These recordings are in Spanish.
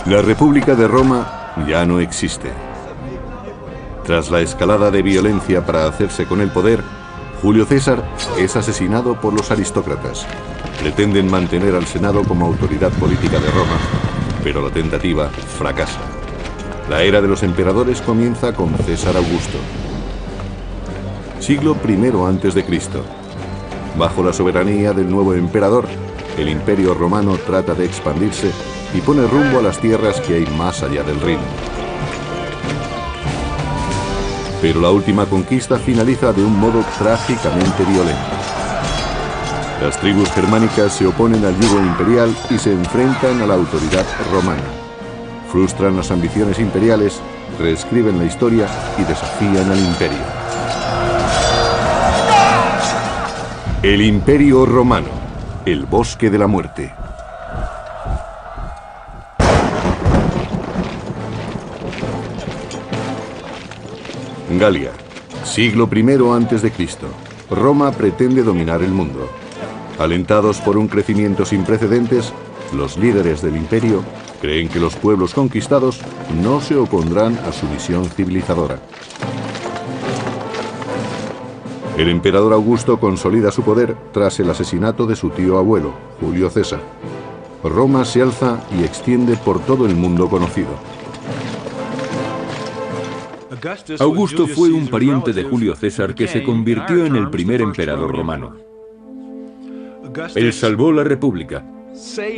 La República de Roma ya no existe. Tras la escalada de violencia para hacerse con el poder, Julio César es asesinado por los aristócratas. Pretenden mantener al Senado como autoridad política de Roma, pero la tentativa fracasa. La era de los emperadores comienza con César Augusto. Siglo I a.C. Bajo la soberanía del nuevo emperador, el Imperio Romano trata de expandirse y pone rumbo a las tierras que hay más allá del Rin. Pero la última conquista finaliza de un modo trágicamente violento. Las tribus germánicas se oponen al yugo imperial y se enfrentan a la autoridad romana. Frustran las ambiciones imperiales, reescriben la historia y desafían al imperio. El Imperio Romano, el bosque de la muerte. Galia, siglo I a.C. Roma pretende dominar el mundo. Alentados por un crecimiento sin precedentes, los líderes del imperio creen que los pueblos conquistados no se opondrán a su misión civilizadora. El emperador Augusto consolida su poder tras el asesinato de su tío abuelo, Julio César. Roma se alza y extiende por todo el mundo conocido. Augusto fue un pariente de Julio César que se convirtió en el primer emperador romano. Él salvó la República.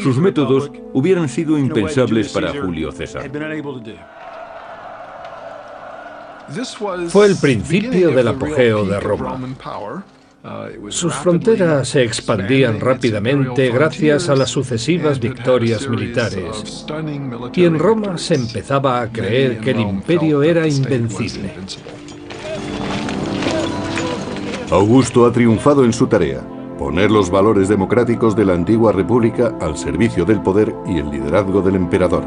Sus métodos hubieran sido impensables para Julio César. Fue el principio del apogeo de Roma. Sus fronteras se expandían rápidamente gracias a las sucesivas victorias militares, y en Roma se empezaba a creer que el imperio era invencible. Augusto ha triunfado en su tarea: poner los valores democráticos de la antigua república al servicio del poder y el liderazgo del emperador.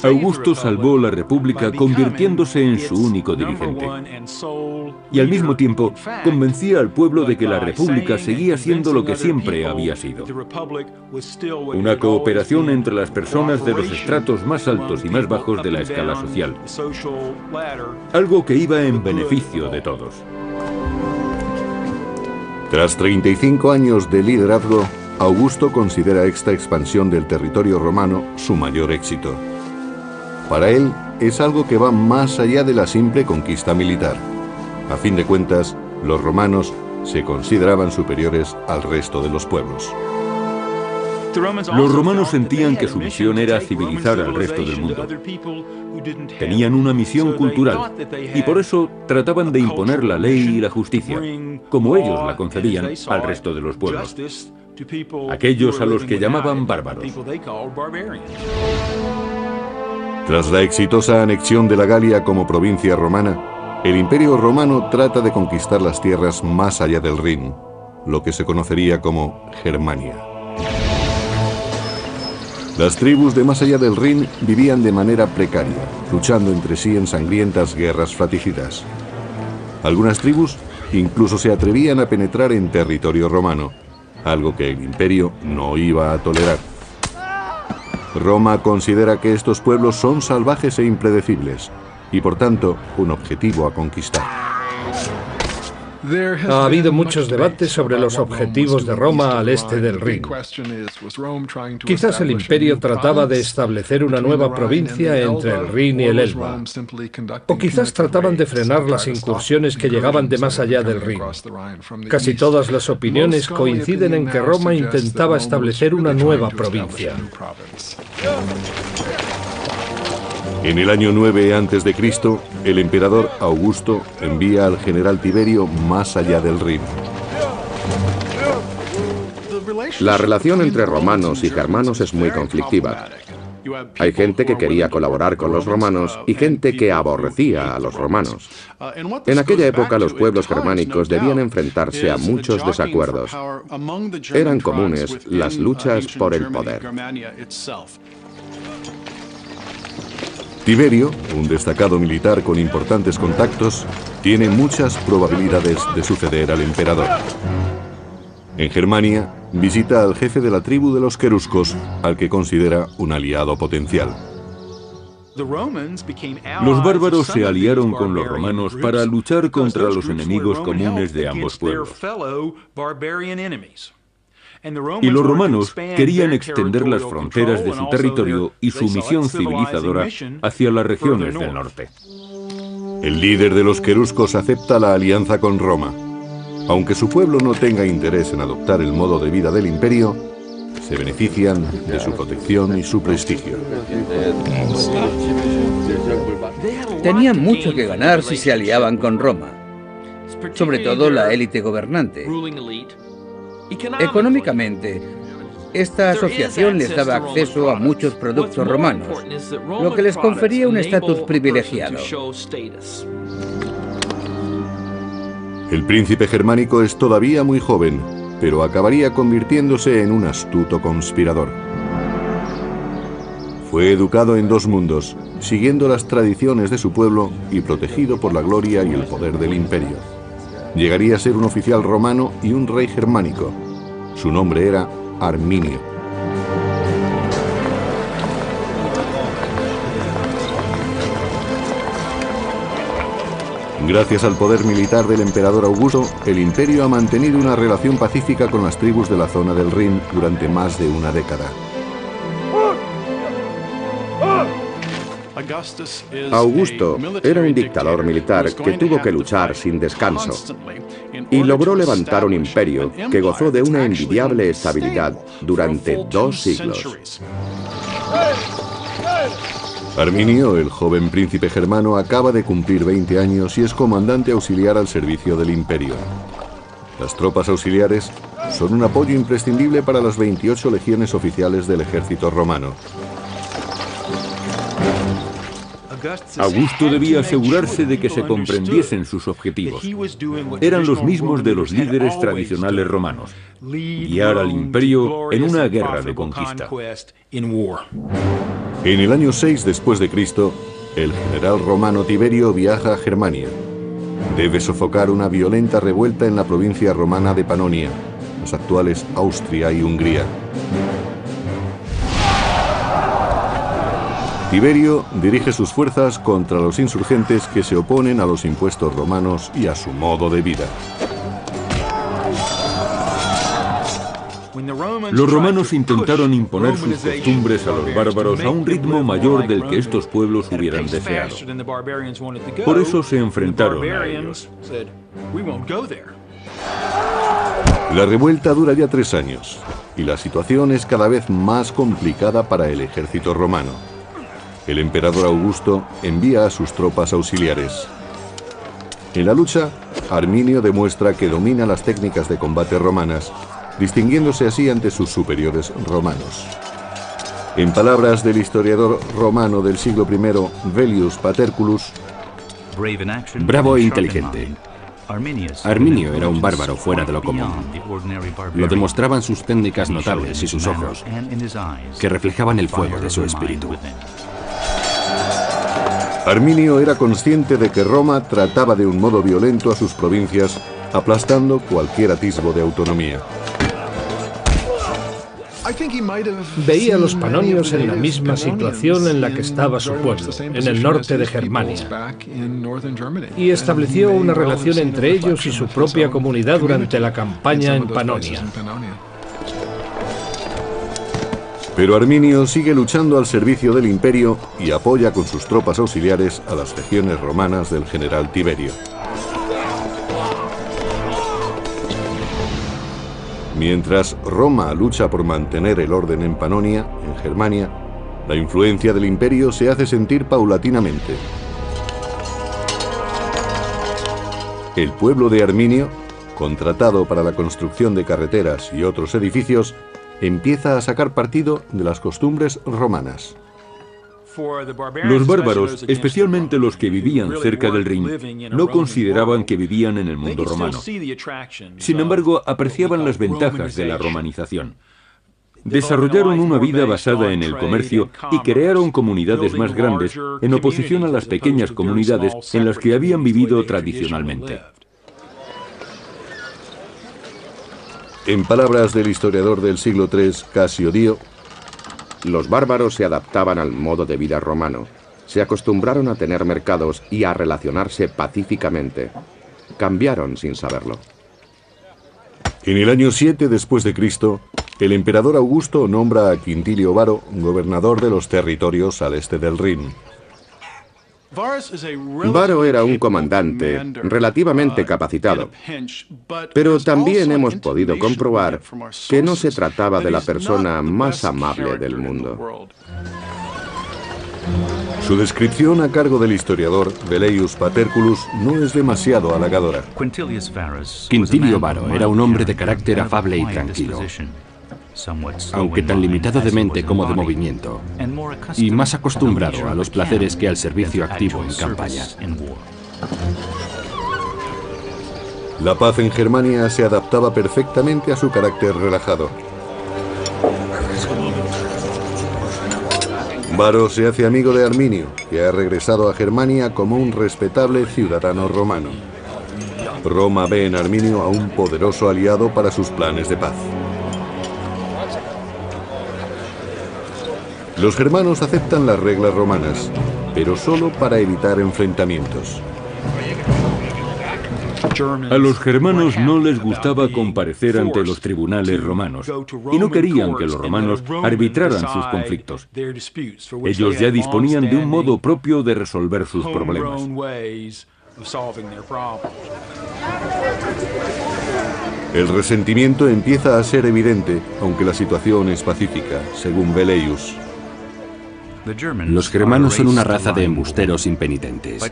Augusto salvó la República convirtiéndose en su único dirigente. Y al mismo tiempo convencía al pueblo de que la República seguía siendo lo que siempre había sido: una cooperación entre las personas de los estratos más altos y más bajos de la escala social. Algo que iba en beneficio de todos. Tras 35 años de liderazgo, Augusto considera esta expansión del territorio romano su mayor éxito. Para él, es algo que va más allá de la simple conquista militar. A fin de cuentas, los romanos se consideraban superiores al resto de los pueblos. Los romanos sentían que su misión era civilizar al resto del mundo. Tenían una misión cultural y por eso trataban de imponer la ley y la justicia, como ellos la concedían al resto de los pueblos, aquellos a los que llamaban bárbaros. Tras la exitosa anexión de la Galia como provincia romana, el Imperio Romano trata de conquistar las tierras más allá del Rin, lo que se conocería como Germania. Las tribus de más allá del Rin vivían de manera precaria, luchando entre sí en sangrientas guerras fratricidas. Algunas tribus incluso se atrevían a penetrar en territorio romano, algo que el imperio no iba a tolerar. Roma considera que estos pueblos son salvajes e impredecibles, y por tanto, un objetivo a conquistar. Ha habido muchos debates sobre los objetivos de Roma al este del Rin. Quizás el imperio trataba de establecer una nueva provincia entre el Rin y el Elba. O quizás trataban de frenar las incursiones que llegaban de más allá del Rin. Casi todas las opiniones coinciden en que Roma intentaba establecer una nueva provincia. En el año 9 a.C., el emperador Augusto envía al general Tiberio más allá del Rin. La relación entre romanos y germanos es muy conflictiva. Hay gente que quería colaborar con los romanos y gente que aborrecía a los romanos. En aquella época los pueblos germánicos debían enfrentarse a muchos desacuerdos. Eran comunes las luchas por el poder. Tiberio, un destacado militar con importantes contactos, tiene muchas probabilidades de suceder al emperador. En Germania, visita al jefe de la tribu de los queruscos, al que considera un aliado potencial. Los bárbaros se aliaron con los romanos para luchar contra los enemigos comunes de ambos pueblos. Y los romanos querían extender las fronteras de su territorio y su misión civilizadora hacia las regiones del norte. El líder de los queruscos acepta la alianza con Roma. Aunque su pueblo no tenga interés en adoptar el modo de vida del imperio, se benefician de su protección y su prestigio. Tenían mucho que ganar si se aliaban con Roma, sobre todo la élite gobernante. Económicamente, esta asociación les daba acceso a muchos productos romanos, lo que les confería un estatus privilegiado. El príncipe germánico es todavía muy joven, pero acabaría convirtiéndose en un astuto conspirador. Fue educado en dos mundos, siguiendo las tradiciones de su pueblo y protegido por la gloria y el poder del imperio. Llegaría a ser un oficial romano y un rey germánico. Su nombre era Arminio. Gracias al poder militar del emperador Augusto, el imperio ha mantenido una relación pacífica con las tribus de la zona del Rin durante más de una década. Augusto era un dictador militar que tuvo que luchar sin descanso y logró levantar un imperio que gozó de una envidiable estabilidad durante 2 siglos. Arminio, el joven príncipe germano, acaba de cumplir 20 años y es comandante auxiliar al servicio del imperio. Las tropas auxiliares son un apoyo imprescindible para las 28 legiones oficiales del ejército romano. Augusto debía asegurarse de que se comprendiesen sus objetivos. Eran los mismos de los líderes tradicionales romanos: guiar al imperio en una guerra de conquista. En el año 6 después de Cristo, el general romano Tiberio viaja a Germania. Debe sofocar una violenta revuelta en la provincia romana de Panonia, las actuales Austria y Hungría. Tiberio dirige sus fuerzas contra los insurgentes que se oponen a los impuestos romanos y a su modo de vida. Los romanos intentaron imponer sus costumbres a los bárbaros a un ritmo mayor del que estos pueblos hubieran deseado. Por eso se enfrentaron a ellos. La revuelta dura ya 3 años y la situación es cada vez más complicada para el ejército romano. El emperador Augusto envía a sus tropas auxiliares. En la lucha, Arminio demuestra que domina las técnicas de combate romanas, distinguiéndose así ante sus superiores romanos. En palabras del historiador romano del siglo I, Velius Paterculus, bravo e inteligente. Arminio era un bárbaro fuera de lo común. Lo demostraban sus técnicas notables y sus ojos, que reflejaban el fuego de su espíritu. Arminio era consciente de que Roma trataba de un modo violento a sus provincias, aplastando cualquier atisbo de autonomía. Veía a los panonios en la misma situación en la que estaba su pueblo, en el norte de Germania, y estableció una relación entre ellos y su propia comunidad durante la campaña en Panonia. Pero Arminio sigue luchando al servicio del imperio y apoya con sus tropas auxiliares a las legiones romanas del general Tiberio. Mientras Roma lucha por mantener el orden en Panonia, en Germania, la influencia del imperio se hace sentir paulatinamente. El pueblo de Arminio, contratado para la construcción de carreteras y otros edificios, empieza a sacar partido de las costumbres romanas. Los bárbaros, especialmente los que vivían cerca del Rin, no consideraban que vivían en el mundo romano. Sin embargo, apreciaban las ventajas de la romanización. Desarrollaron una vida basada en el comercio y crearon comunidades más grandes en oposición a las pequeñas comunidades en las que habían vivido tradicionalmente. En palabras del historiador del siglo III, Casio Dio, los bárbaros se adaptaban al modo de vida romano, se acostumbraron a tener mercados y a relacionarse pacíficamente. Cambiaron sin saberlo. En el año 7 después de Cristo, el emperador Augusto nombra a Quintilio Varo gobernador de los territorios al este del Rin. Varo era un comandante relativamente capacitado, pero también hemos podido comprobar que no se trataba de la persona más amable del mundo. Su descripción a cargo del historiador Velleius Paterculus no es demasiado halagadora. Quintilio Varo era un hombre de carácter afable y tranquilo, aunque tan limitado de mente como de movimiento, y más acostumbrado a los placeres que al servicio activo en campaña. La paz en Germania se adaptaba perfectamente a su carácter relajado. Varo se hace amigo de Arminio, que ha regresado a Germania como un respetable ciudadano romano. Roma ve en Arminio a un poderoso aliado para sus planes de paz. Los germanos aceptan las reglas romanas, pero solo para evitar enfrentamientos. A los germanos no les gustaba comparecer ante los tribunales romanos y no querían que los romanos arbitraran sus conflictos. Ellos ya disponían de un modo propio de resolver sus problemas. El resentimiento empieza a ser evidente, aunque la situación es pacífica, según Velleius. Los germanos son una raza de embusteros impenitentes.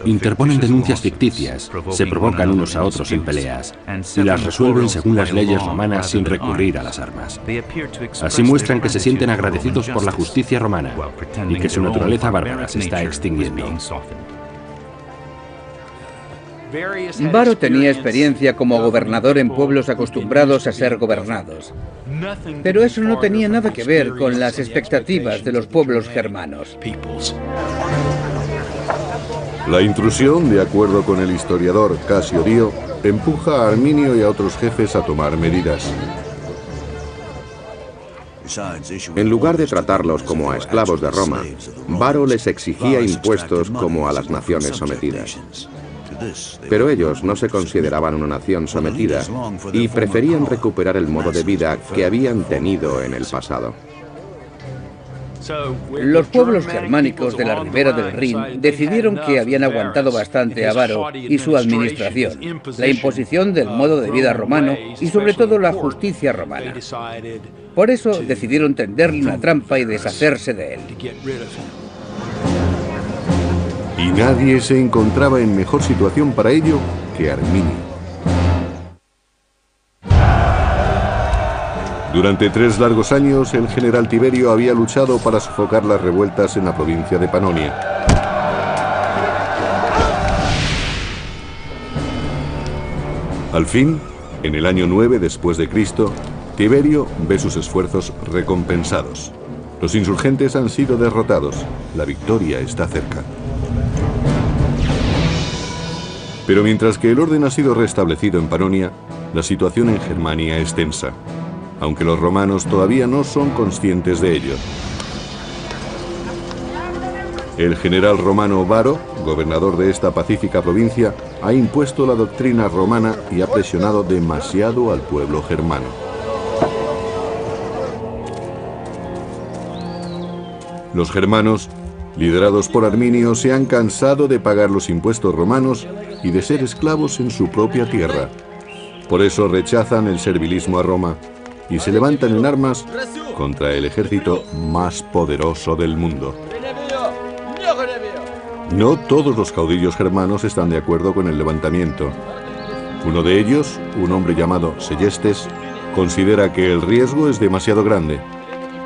Interponen denuncias ficticias, se provocan unos a otros en peleas y las resuelven según las leyes romanas sin recurrir a las armas. Así muestran que se sienten agradecidos por la justicia romana y que su naturaleza bárbara se está extinguiendo. Varo tenía experiencia como gobernador en pueblos acostumbrados a ser gobernados. Pero eso no tenía nada que ver con las expectativas de los pueblos germanos. La intrusión, de acuerdo con el historiador Casio Dio, empuja a Arminio y a otros jefes a tomar medidas. En lugar de tratarlos como a esclavos de Roma, Varo les exigía impuestos como a las naciones sometidas. Pero ellos no se consideraban una nación sometida y preferían recuperar el modo de vida que habían tenido en el pasado. Los pueblos germánicos de la ribera del Rin decidieron que habían aguantado bastante a Varo y su administración, la imposición del modo de vida romano y sobre todo la justicia romana. Por eso decidieron tenderle una trampa y deshacerse de él. Y nadie se encontraba en mejor situación para ello que Arminio. Durante 3 largos años, el general Tiberio había luchado para sofocar las revueltas en la provincia de Panonia. Al fin, en el año 9 después de Cristo, Tiberio ve sus esfuerzos recompensados. Los insurgentes han sido derrotados. La victoria está cerca. Pero mientras que el orden ha sido restablecido en Panonia, la situación en Germania es tensa, aunque los romanos todavía no son conscientes de ello. El general romano Varo, gobernador de esta pacífica provincia, ha impuesto la doctrina romana y ha presionado demasiado al pueblo germano. Los germanos, liderados por Arminio, se han cansado de pagar los impuestos romanos y de ser esclavos en su propia tierra. Por eso rechazan el servilismo a Roma y se levantan en armas contra el ejército más poderoso del mundo. No todos los caudillos germanos están de acuerdo con el levantamiento. Uno de ellos, un hombre llamado Sellestes, considera que el riesgo es demasiado grande,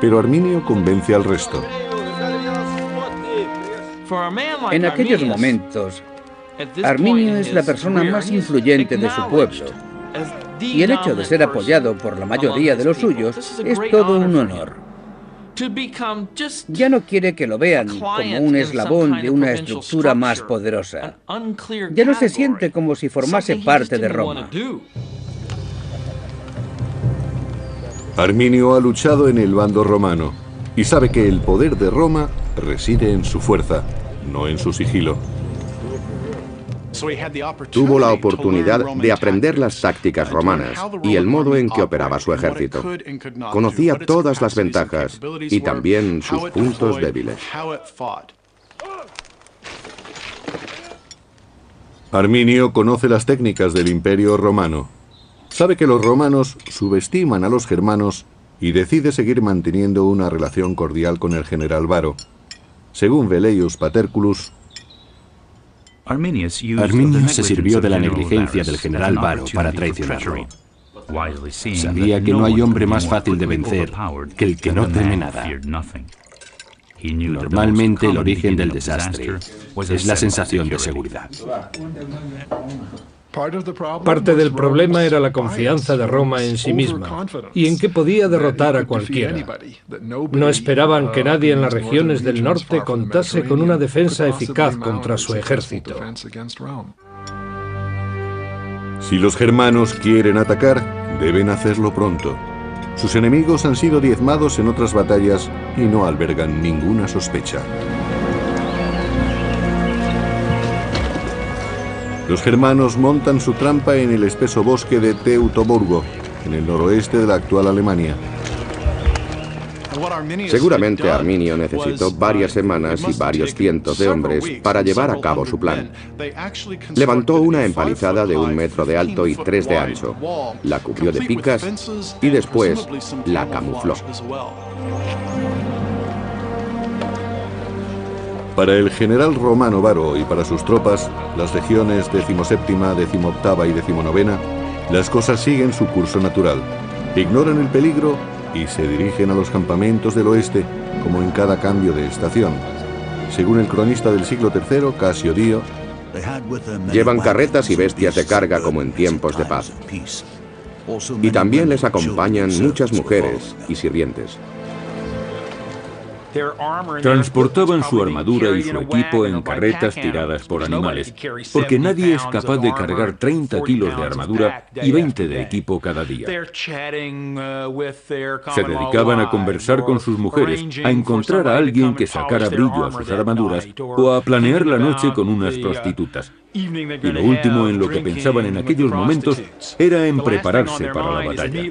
pero Arminio convence al resto. En aquellos momentos, Arminio es la persona más influyente de su pueblo, y el hecho de ser apoyado por la mayoría de los suyos es todo un honor. Ya no quiere que lo vean como un eslabón de una estructura más poderosa. Ya no se siente como si formase parte de Roma. Arminio ha luchado en el bando romano y sabe que el poder de Roma reside en su fuerza, no en su sigilo. Tuvo la oportunidad de aprender las tácticas romanas y el modo en que operaba su ejército. Conocía todas las ventajas y también sus puntos débiles. Arminio conoce las técnicas del Imperio romano. Sabe que los romanos subestiman a los germanos y decide seguir manteniendo una relación cordial con el general Varo. Según Velleius Paterculus, Arminio se sirvió de la negligencia del general Varo para traicionarlo. Sabía que no hay hombre más fácil de vencer que el que no teme nada. Normalmente el origen del desastre es la sensación de seguridad. Parte del problema era la confianza de Roma en sí misma y en que podía derrotar a cualquiera. No esperaban que nadie en las regiones del norte contase con una defensa eficaz contra su ejército. si los germanos quieren atacar, deben hacerlo pronto. Sus enemigos han sido diezmados en otras batallas y no albergan ninguna sospecha. Los germanos montan su trampa en el espeso bosque de Teutoburgo, en el noroeste de la actual Alemania. Seguramente Arminio necesitó varias semanas y varios cientos de hombres para llevar a cabo su plan. Levantó una empalizada de 1 metro de alto y 3 de ancho, la cubrió de picas y después la camufló. Para el general romano Varo y para sus tropas, las legiones 17ª, 18ª y 19ª, las cosas siguen su curso natural. Ignoran el peligro y se dirigen a los campamentos del oeste, como en cada cambio de estación. Según el cronista del siglo III, Casio Dio, llevan carretas y bestias de carga como en tiempos de paz. Y también les acompañan muchas mujeres y sirvientes. Transportaban su armadura y su equipo en carretas tiradas por animales, porque nadie es capaz de cargar 30 kilos de armadura y 20 de equipo cada día. Se dedicaban a conversar con sus mujeres, a encontrar a alguien que sacara brillo a sus armaduras o a planear la noche con unas prostitutas. Y lo último en lo que pensaban en aquellos momentos era en prepararse para la batalla.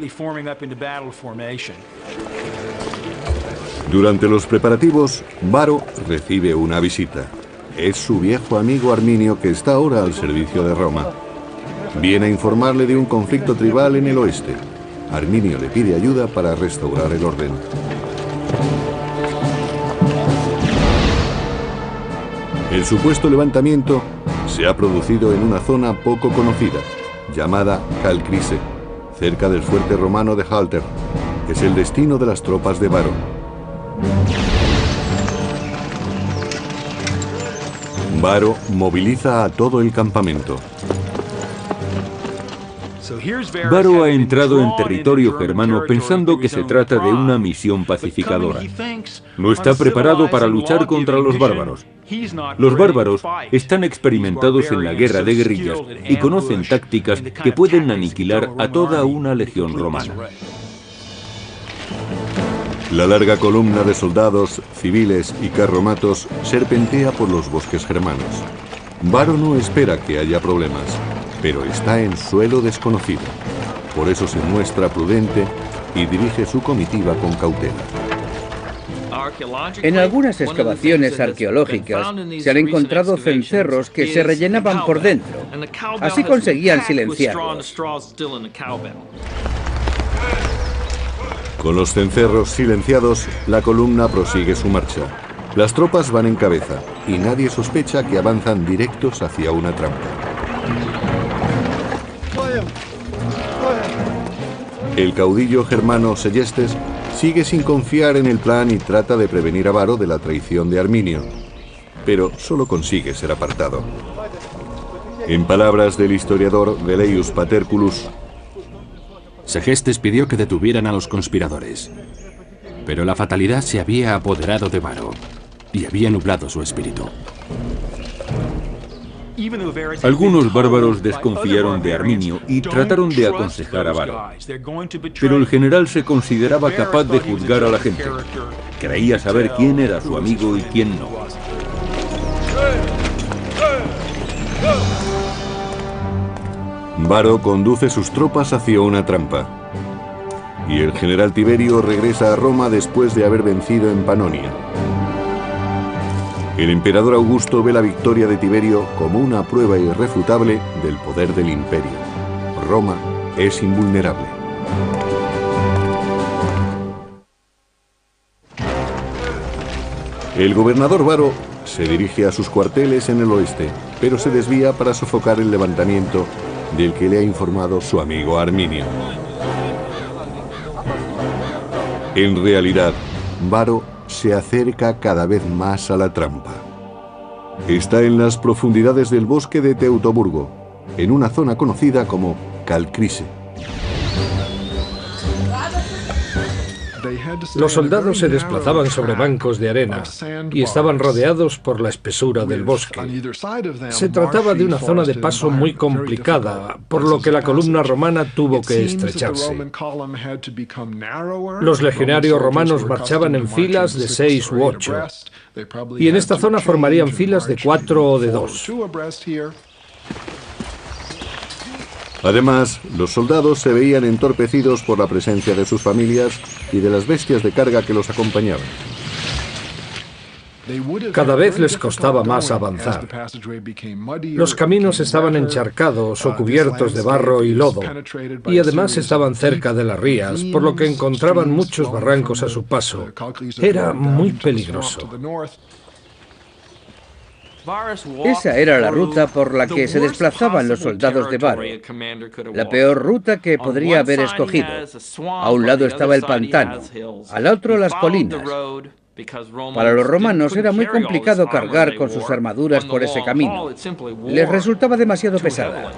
Durante los preparativos, Varo recibe una visita. Es su viejo amigo Arminio, que está ahora al servicio de Roma. Viene a informarle de un conflicto tribal en el oeste. Arminio le pide ayuda para restaurar el orden. El supuesto levantamiento se ha producido en una zona poco conocida, llamada Calcrise, cerca del fuerte romano de Halter, que es el destino de las tropas de Varo. Varo moviliza a todo el campamento. Varo ha entrado en territorio germano pensando que se trata de una misión pacificadora. No está preparado para luchar contra los bárbaros. Los bárbaros están experimentados en la guerra de guerrillas y conocen tácticas que pueden aniquilar a toda una legión romana. La larga columna de soldados, civiles y carromatos serpentea por los bosques germanos. Varo no espera que haya problemas, pero está en suelo desconocido. Por eso se muestra prudente y dirige su comitiva con cautela. En algunas excavaciones arqueológicas se han encontrado cencerros que se rellenaban por dentro. Así conseguían silenciarlos. Con los cencerros silenciados, la columna prosigue su marcha. Las tropas van en cabeza y nadie sospecha que avanzan directos hacia una trampa. El caudillo germano Seyestes sigue sin confiar en el plan y trata de prevenir a Varo de la traición de Arminio, pero solo consigue ser apartado. En palabras del historiador Velleius Paterculus, Segestes pidió que detuvieran a los conspiradores, pero la fatalidad se había apoderado de Varo y había nublado su espíritu. Algunos bárbaros desconfiaron de Arminio y trataron de aconsejar a Varo. Pero el general se consideraba capaz de juzgar a la gente. Creía saber quién era su amigo y quién no. Varo conduce sus tropas hacia una trampa. Y el general Tiberio regresa a Roma después de haber vencido en Panonia. El emperador Augusto ve la victoria de Tiberio como una prueba irrefutable del poder del imperio. Roma es invulnerable. El gobernador Varo se dirige a sus cuarteles en el oeste, pero se desvía para sofocar el levantamiento del que le ha informado su amigo Arminio. En realidad, Varo se acerca cada vez más a la trampa. Está en las profundidades del bosque de Teutoburgo, en una zona conocida como Calcrise. Los soldados se desplazaban sobre bancos de arena y estaban rodeados por la espesura del bosque. Se trataba de una zona de paso muy complicada, por lo que la columna romana tuvo que estrecharse. Los legionarios romanos marchaban en filas de 6 u 8, y en esta zona formarían filas de 4 o de 2. Además, los soldados se veían entorpecidos por la presencia de sus familias y de las bestias de carga que los acompañaban. Cada vez les costaba más avanzar. Los caminos estaban encharcados o cubiertos de barro y lodo, y además estaban cerca de las rías, por lo que encontraban muchos barrancos a su paso. Era muy peligroso. Esa era la ruta por la que se desplazaban los soldados de Varo. La peor ruta que podría haber escogido. A un lado estaba el pantano, al otro las colinas. Para los romanos era muy complicado cargar con sus armaduras por ese camino. Les resultaba demasiado pesada.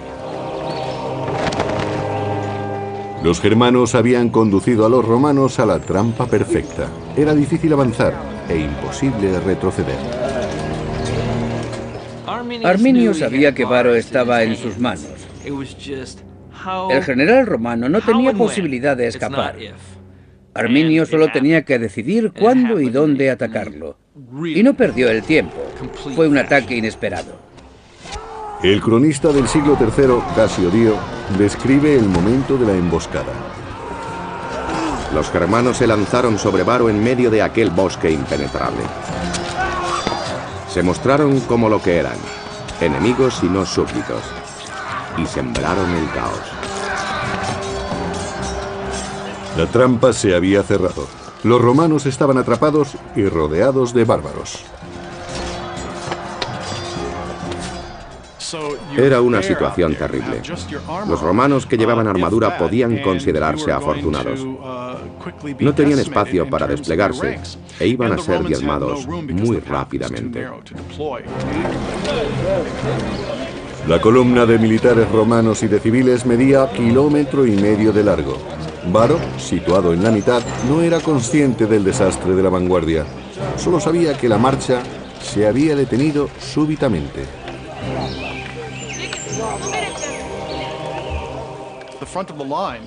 Los germanos habían conducido a los romanos a la trampa perfecta. Era difícil avanzar e imposible retroceder. Arminio sabía que Varo estaba en sus manos. El general romano no tenía posibilidad de escapar. Arminio solo tenía que decidir cuándo y dónde atacarlo. Y no perdió el tiempo. Fue un ataque inesperado. El cronista del siglo III, Casio Dio, describe el momento de la emboscada. Los germanos se lanzaron sobre Varo en medio de aquel bosque impenetrable. Se mostraron como lo que eran, enemigos y no súbditos, y sembraron el caos. La trampa se había cerrado. Los romanos estaban atrapados y rodeados de bárbaros. Era una situación terrible. Los romanos que llevaban armadura podían considerarse afortunados. No tenían espacio para desplegarse e iban a ser diezmados muy rápidamente. La columna de militares romanos y de civiles medía 1,5 kilómetros de largo. Varo, situado en la mitad, no era consciente del desastre de la vanguardia. Solo sabía que la marcha se había detenido súbitamente.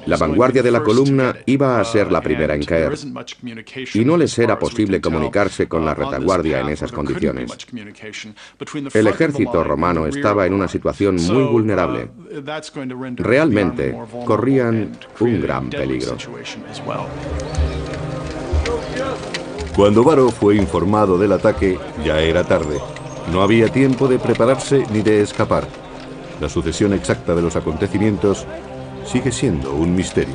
La vanguardia de la columna iba a ser la primera en caer, y no les era posible comunicarse con la retaguardia en esas condiciones. El ejército romano estaba en una situación muy vulnerable. Realmente corrían un gran peligro. Cuando Varo fue informado del ataque, ya era tarde. No había tiempo de prepararse ni de escapar. La sucesión exacta de los acontecimientos sigue siendo un misterio.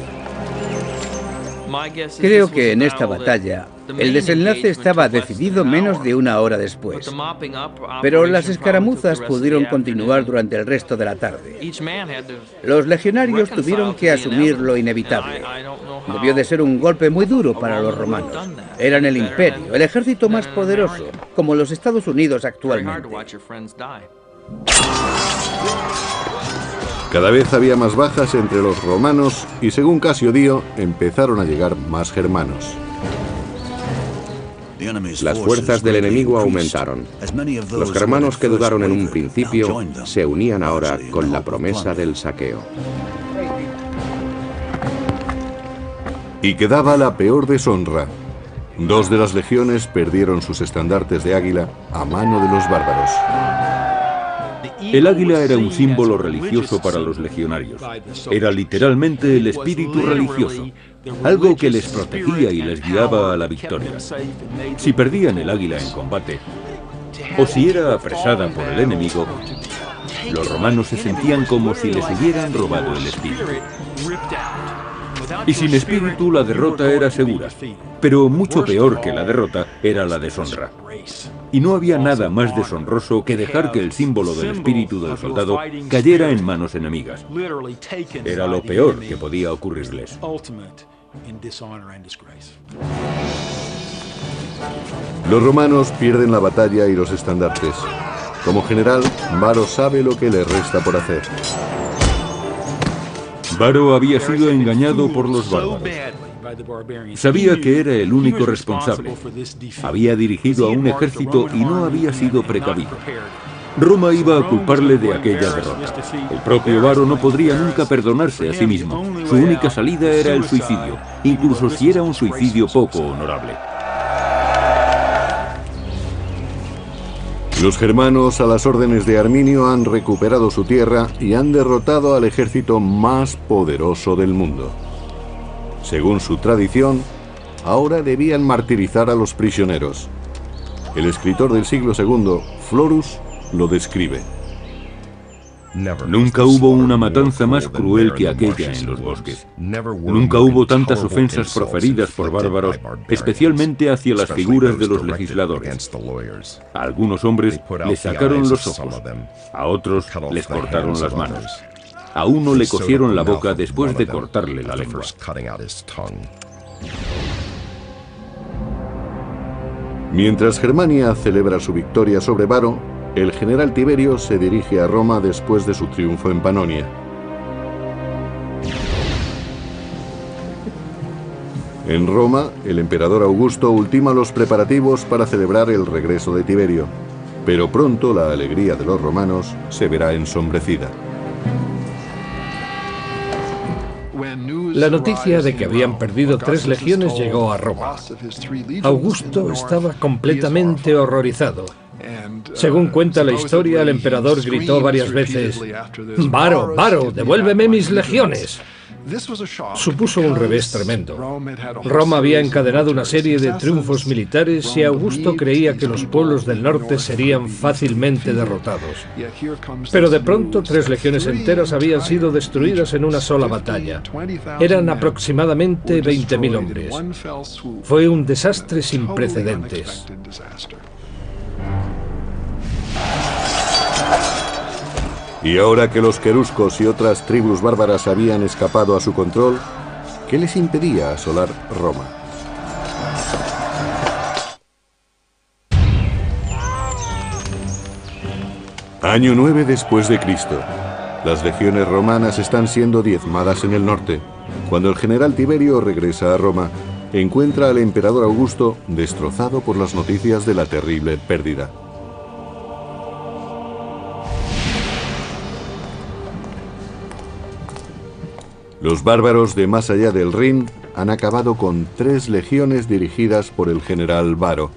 Creo que en esta batalla el desenlace estaba decidido menos de 1 hora después, pero las escaramuzas pudieron continuar durante el resto de la tarde. Los legionarios tuvieron que asumir lo inevitable. Debió de ser un golpe muy duro para los romanos. Eran el imperio, el ejército más poderoso, como los Estados Unidos actualmente. Cada vez había más bajas entre los romanos y, según Casio Dio, empezaron a llegar más germanos. Las fuerzas del enemigo aumentaron. Los germanos que dudaron en un principio se unían ahora con la promesa del saqueo. Y quedaba la peor deshonra. 2 de las legiones perdieron sus estandartes de águila a mano de los bárbaros. El águila era un símbolo religioso para los legionarios. Era literalmente el espíritu religioso, algo que les protegía y les guiaba a la victoria. Si perdían el águila en combate, o si era apresada por el enemigo, los romanos se sentían como si les hubieran robado el espíritu. Y sin espíritu la derrota era segura, pero mucho peor que la derrota era la deshonra. Y no había nada más deshonroso que dejar que el símbolo del espíritu del soldado cayera en manos enemigas. Era lo peor que podía ocurrirles. Los romanos pierden la batalla y los estandartes. Como general, Varo sabe lo que le resta por hacer. Varo había sido engañado por los bárbaros. Sabía que era el único responsable. Había dirigido a un ejército y no había sido precavido. Roma iba a culparle de aquella derrota. El propio Varo no podría nunca perdonarse a sí mismo. Su única salida era el suicidio, incluso si era un suicidio poco honorable. Los germanos, a las órdenes de Arminio, han recuperado su tierra y han derrotado al ejército más poderoso del mundo. Según su tradición, ahora debían martirizar a los prisioneros. El escritor del siglo II, Florus, lo describe. Nunca hubo una matanza más cruel que aquella en los bosques. Nunca hubo tantas ofensas proferidas por bárbaros, especialmente hacia las figuras de los legisladores. A algunos hombres les sacaron los ojos, a otros les cortaron las manos. A uno le cosieron la boca después de cortarle la lengua. Mientras Germania celebra su victoria sobre Varo, el general Tiberio se dirige a Roma después de su triunfo en Panonia. En Roma, el emperador Augusto ultima los preparativos para celebrar el regreso de Tiberio, pero pronto la alegría de los romanos se verá ensombrecida. La noticia de que habían perdido 3 legiones llegó a Roma. Augusto estaba completamente horrorizado. Según cuenta la historia, el emperador gritó varias veces: «Varo, Varo, devuélveme mis legiones». Supuso un revés tremendo. Roma había encadenado una serie de triunfos militares y Augusto creía que los pueblos del norte serían fácilmente derrotados. Pero de pronto 3 legiones enteras habían sido destruidas en una sola batalla. Eran aproximadamente 20.000 hombres. Fue un desastre sin precedentes. Y ahora que los queruscos y otras tribus bárbaras habían escapado a su control, ¿qué les impedía asolar Roma? Año 9 después de Cristo. Las legiones romanas están siendo diezmadas en el norte. Cuando el general Tiberio regresa a Roma, encuentra al emperador Augusto destrozado por las noticias de la terrible pérdida. Los bárbaros de más allá del Rin han acabado con 3 legiones dirigidas por el general Varo.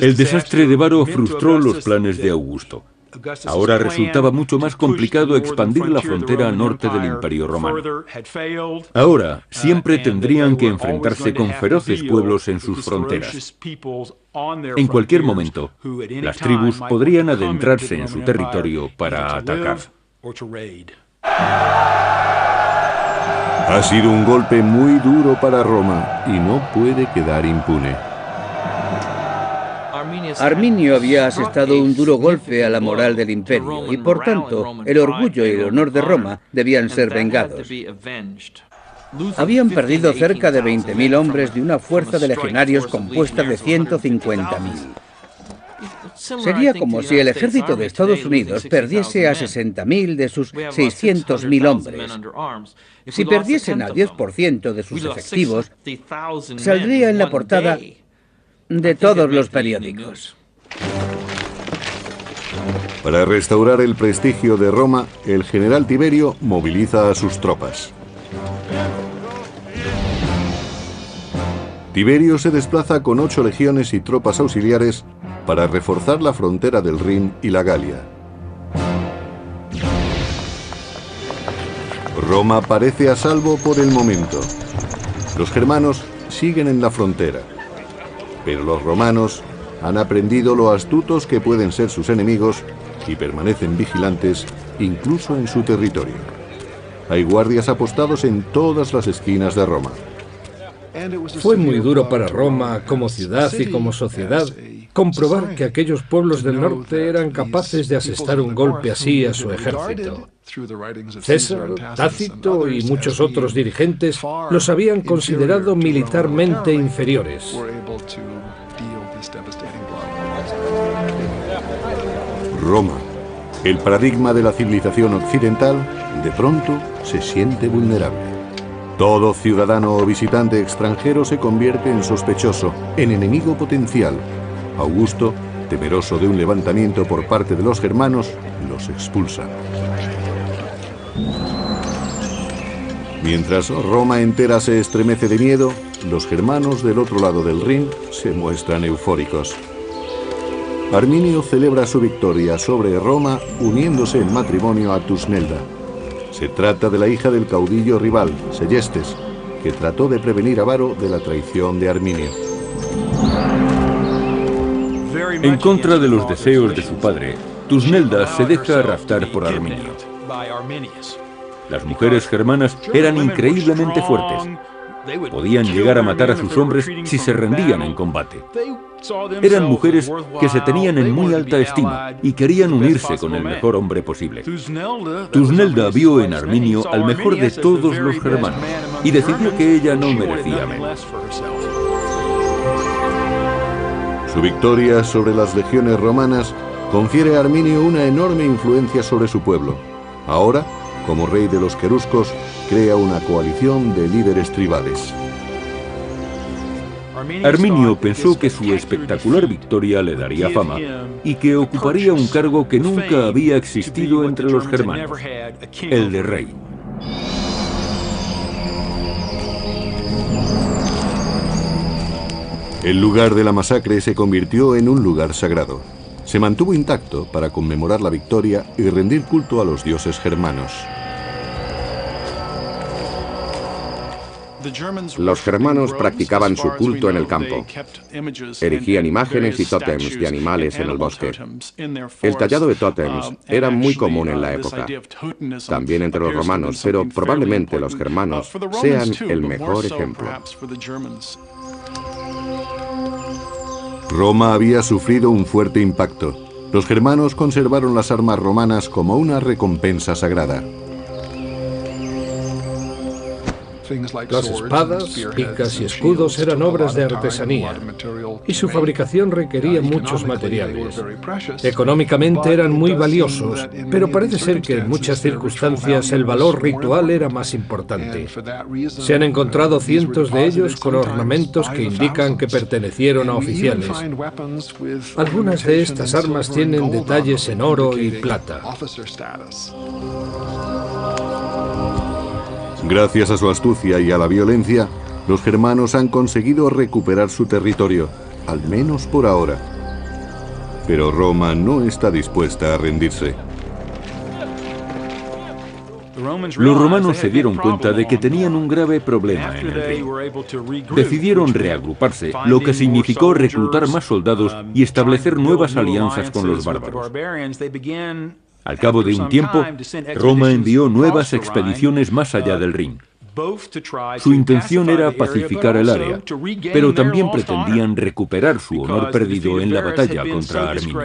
El desastre de Varo frustró los planes de Augusto. Ahora resultaba mucho más complicado expandir la frontera norte del Imperio Romano. Ahora siempre tendrían que enfrentarse con feroces pueblos en sus fronteras. En cualquier momento, las tribus podrían adentrarse en su territorio para atacar. Ha sido un golpe muy duro para Roma y no puede quedar impune. Arminio había asestado un duro golpe a la moral del imperio y, por tanto, el orgullo y el honor de Roma debían ser vengados. Habían perdido cerca de 20.000 hombres de una fuerza de legionarios compuesta de 150.000. Sería como si el ejército de Estados Unidos perdiese a 60.000 de sus 600.000 hombres. Si perdiesen a 10% de sus efectivos, saldría en la portada de todos los periódicos. Para restaurar el prestigio de Roma, el general Tiberio moviliza a sus tropas. Tiberio se desplaza con 8 legiones y tropas auxiliares para reforzar la frontera del Rin y la Galia. Roma parece a salvo por el momento. Los germanos siguen en la frontera, pero los romanos han aprendido lo astutos que pueden ser sus enemigos y permanecen vigilantes incluso en su territorio. Hay guardias apostados en todas las esquinas de Roma. Fue muy duro para Roma como ciudad y como sociedad comprobar que aquellos pueblos del norte eran capaces de asestar un golpe así a su ejército. César, Tácito y muchos otros dirigentes los habían considerado militarmente inferiores. Roma, el paradigma de la civilización occidental, de pronto se siente vulnerable. Todo ciudadano o visitante extranjero se convierte en sospechoso, en enemigo potencial. Augusto, temeroso de un levantamiento por parte de los germanos, los expulsa. Mientras Roma entera se estremece de miedo, los germanos del otro lado del Rin se muestran eufóricos. Arminio celebra su victoria sobre Roma uniéndose en matrimonio a Tusnelda. Se trata de la hija del caudillo rival, Seyestes, que trató de prevenir a Varo de la traición de Arminio. En contra de los deseos de su padre, Tusnelda se deja raptar por Arminio. Las mujeres germanas eran increíblemente fuertes. Podían llegar a matar a sus hombres si se rendían en combate. Eran mujeres que se tenían en muy alta estima y querían unirse con el mejor hombre posible. Tusnelda vio en Arminio al mejor de todos los germanos y decidió que ella no merecía menos. Su victoria sobre las legiones romanas confiere a Arminio una enorme influencia sobre su pueblo. Ahora, como rey de los queruscos, crea una coalición de líderes tribales. Arminio pensó que su espectacular victoria le daría fama y que ocuparía un cargo que nunca había existido entre los germanos, el de rey. El lugar de la masacre se convirtió en un lugar sagrado. Se mantuvo intacto para conmemorar la victoria y rendir culto a los dioses germanos. Los germanos practicaban su culto en el campo. Erigían imágenes y tótems de animales en el bosque. El tallado de tótems era muy común en la época, también entre los romanos, pero probablemente los germanos sean el mejor ejemplo. Roma había sufrido un fuerte impacto. Los germanos conservaron las armas romanas como una recompensa sagrada. Las espadas, picas y escudos eran obras de artesanía y su fabricación requería muchos materiales. Económicamente eran muy valiosos, pero parece ser que en muchas circunstancias el valor ritual era más importante. Se han encontrado cientos de ellos con ornamentos que indican que pertenecieron a oficiales. Algunas de estas armas tienen detalles en oro y plata. Gracias a su astucia y a la violencia, los germanos han conseguido recuperar su territorio, al menos por ahora. Pero Roma no está dispuesta a rendirse. Los romanos se dieron cuenta de que tenían un grave problema en el Rin. Decidieron reagruparse, lo que significó reclutar más soldados y establecer nuevas alianzas con los bárbaros. Al cabo de un tiempo, Roma envió nuevas expediciones más allá del Rin. Su intención era pacificar el área, pero también pretendían recuperar su honor perdido en la batalla contra Arminio.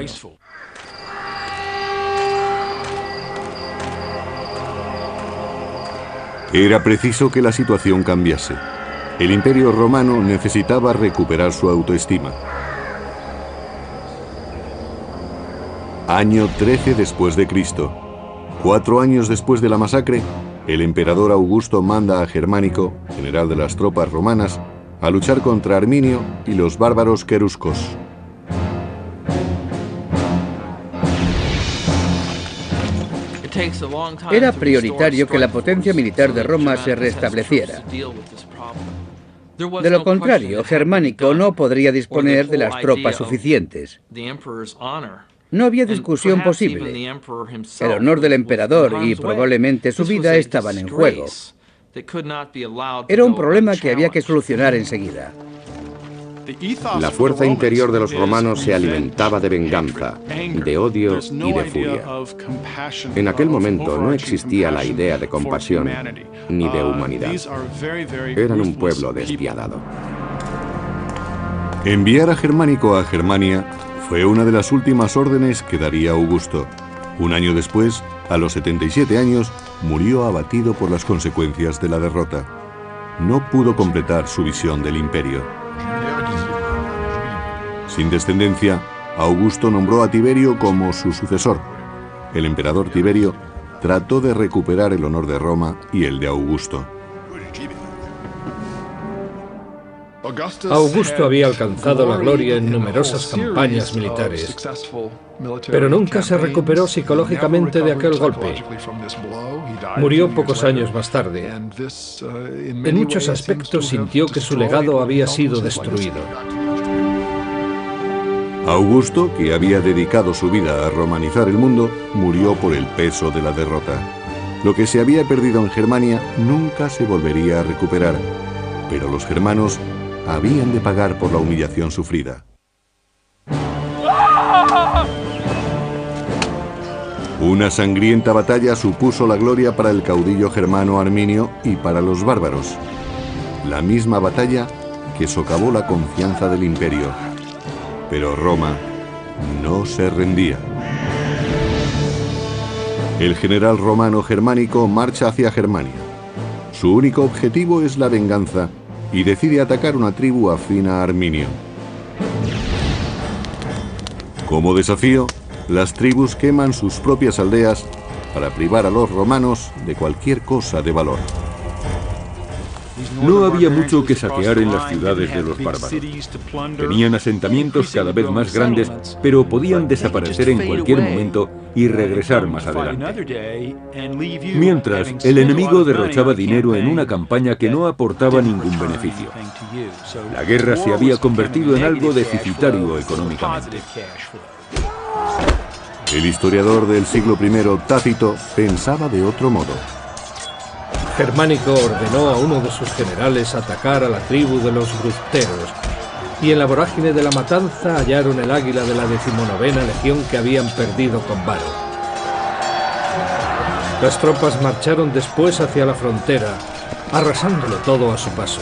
Era preciso que la situación cambiase. El Imperio Romano necesitaba recuperar su autoestima. Año 13 después de Cristo. 4 años después de la masacre, el emperador Augusto manda a Germánico, general de las tropas romanas, a luchar contra Arminio y los bárbaros queruscos. Era prioritario que la potencia militar de Roma se restableciera. De lo contrario, Germánico no podría disponer de las tropas suficientes. No había discusión posible. El honor del emperador y probablemente su vida estaban en juego. Era un problema que había que solucionar enseguida. La fuerza interior de los romanos se alimentaba de venganza, de odio y de furia. En aquel momento no existía la idea de compasión ni de humanidad. Eran un pueblo despiadado. Enviar a Germánico a Germania fue una de las últimas órdenes que daría Augusto. Un año después, a los 77 años, murió abatido por las consecuencias de la derrota. No pudo completar su visión del imperio. Sin descendencia, Augusto nombró a Tiberio como su sucesor. El emperador Tiberio trató de recuperar el honor de Roma y el de Augusto. Augusto había alcanzado la gloria en numerosas campañas militares, pero nunca se recuperó psicológicamente de aquel golpe. Murió pocos años más tarde. En muchos aspectos sintió que su legado había sido destruido. Augusto, que había dedicado su vida a romanizar el mundo, murió por el peso de la derrota. Lo que se había perdido en Germania nunca se volvería a recuperar, pero los germanos habían de pagar por la humillación sufrida. Una sangrienta batalla supuso la gloria para el caudillo germano Arminio y para los bárbaros. La misma batalla que socavó la confianza del imperio. Pero Roma no se rendía. El general romano Germánico marcha hacia Germania. Su único objetivo es la venganza y decide atacar una tribu afín a Arminio. Como desafío, las tribus queman sus propias aldeas para privar a los romanos de cualquier cosa de valor. No había mucho que saquear en las ciudades de los bárbaros. Tenían asentamientos cada vez más grandes, pero podían desaparecer en cualquier momento y regresar más adelante. Mientras, el enemigo derrochaba dinero en una campaña que no aportaba ningún beneficio. La guerra se había convertido en algo deficitario económicamente. El historiador del siglo I, Tácito, pensaba de otro modo. Germánico ordenó a uno de sus generales atacar a la tribu de los brusteros, y en la vorágine de la matanza hallaron el águila de la 19ª legión que habían perdido con Varo. Las tropas marcharon después hacia la frontera, arrasándolo todo a su paso.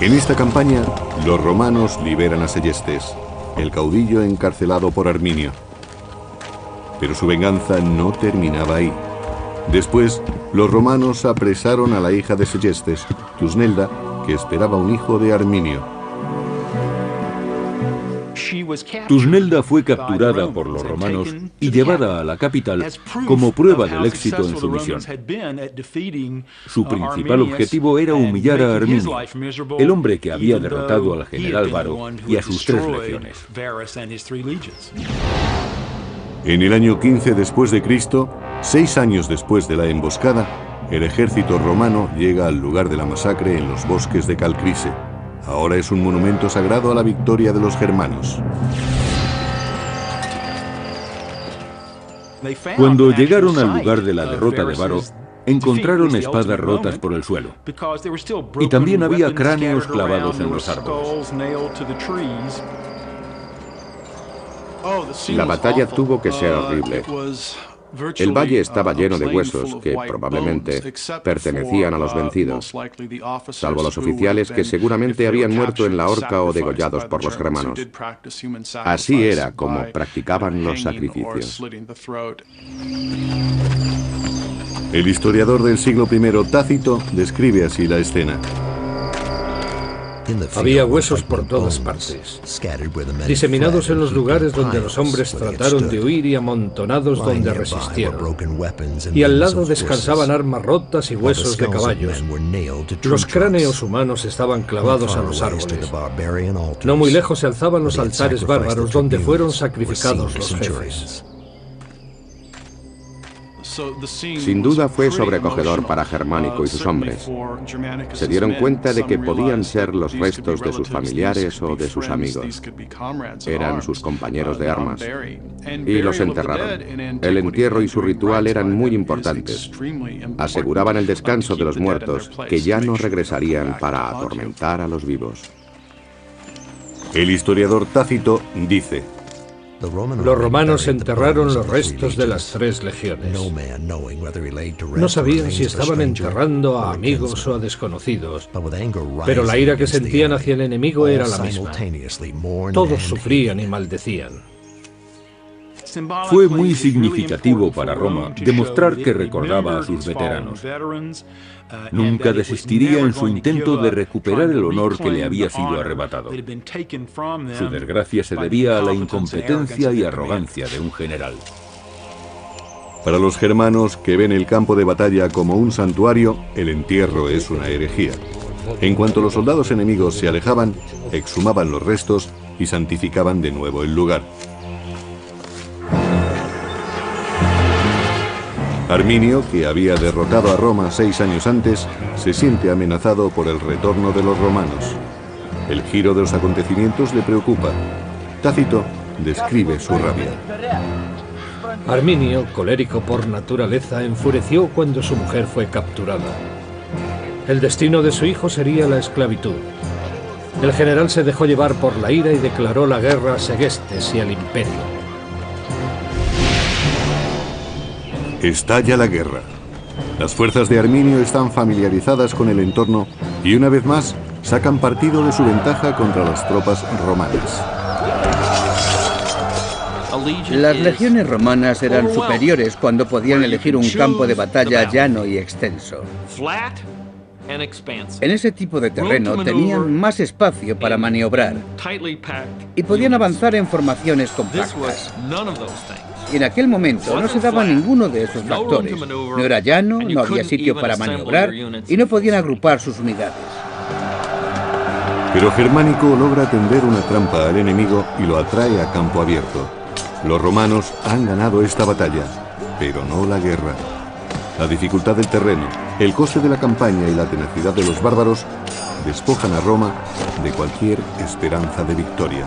En esta campaña, los romanos liberan a Seyestes, el caudillo encarcelado por Arminio. Pero su venganza no terminaba ahí. Después, los romanos apresaron a la hija de Seyestes, Tusnelda, que esperaba un hijo de Arminio. Tusnelda fue capturada por los romanos y llevada a la capital como prueba del éxito en su misión. Su principal objetivo era humillar a Arminio, el hombre que había derrotado al general Varo y a sus 3 legiones. En el año 15 después de Cristo, 6 años después de la emboscada, el ejército romano llega al lugar de la masacre en los bosques de Calcrise. Ahora es un monumento sagrado a la victoria de los germanos. Cuando llegaron al lugar de la derrota de Varo, encontraron espadas rotas por el suelo. Y también había cráneos clavados en los árboles. La batalla tuvo que ser horrible. El valle estaba lleno de huesos que probablemente pertenecían a los vencidos, salvo los oficiales que seguramente habían muerto en la horca o degollados por los germanos. Así era como practicaban los sacrificios. El historiador del siglo I, Tácito, describe así la escena. Había huesos por todas partes, diseminados en los lugares donde los hombres trataron de huir y amontonados donde resistieron. Y al lado descansaban armas rotas y huesos de caballos. Los cráneos humanos estaban clavados a los árboles. No muy lejos se alzaban los altares bárbaros donde fueron sacrificados los jefes. Sin duda fue sobrecogedor para Germánico y sus hombres. Se dieron cuenta de que podían ser los restos de sus familiares o de sus amigos. Eran sus compañeros de armas. Y los enterraron. El entierro y su ritual eran muy importantes. Aseguraban el descanso de los muertos, que ya no regresarían para atormentar a los vivos. El historiador Tácito dice: los romanos enterraron los restos de las 3 legiones. No sabían si estaban enterrando a amigos o a desconocidos, pero la ira que sentían hacia el enemigo era la misma. Todos sufrían y maldecían. Fue muy significativo para Roma demostrar que recordaba a sus veteranos. Nunca desistiría en su intento de recuperar el honor que le había sido arrebatado. Su desgracia se debía a la incompetencia y arrogancia de un general. Para los germanos, que ven el campo de batalla como un santuario, el entierro es una herejía. En cuanto los soldados enemigos se alejaban, exhumaban los restos y santificaban de nuevo el lugar. Arminio, que había derrotado a Roma 6 años antes, se siente amenazado por el retorno de los romanos. El giro de los acontecimientos le preocupa. Tácito describe su rabia. Arminio, colérico por naturaleza, enfureció cuando su mujer fue capturada. El destino de su hijo sería la esclavitud. El general se dejó llevar por la ira y declaró la guerra a Segestes y al imperio. Estalla la guerra. Las fuerzas de Arminio están familiarizadas con el entorno y una vez más sacan partido de su ventaja contra las tropas romanas. Las legiones romanas eran superiores cuando podían elegir un campo de batalla llano y extenso. En ese tipo de terreno tenían más espacio para maniobrar y podían avanzar en formaciones compactas. Y en aquel momento no se daba ninguno de esos factores. No era llano, no había sitio para maniobrar y no podían agrupar sus unidades. Pero Germánico logra tender una trampa al enemigo y lo atrae a campo abierto. Los romanos han ganado esta batalla, pero no la guerra. La dificultad del terreno, el coste de la campaña y la tenacidad de los bárbaros despojan a Roma de cualquier esperanza de victoria.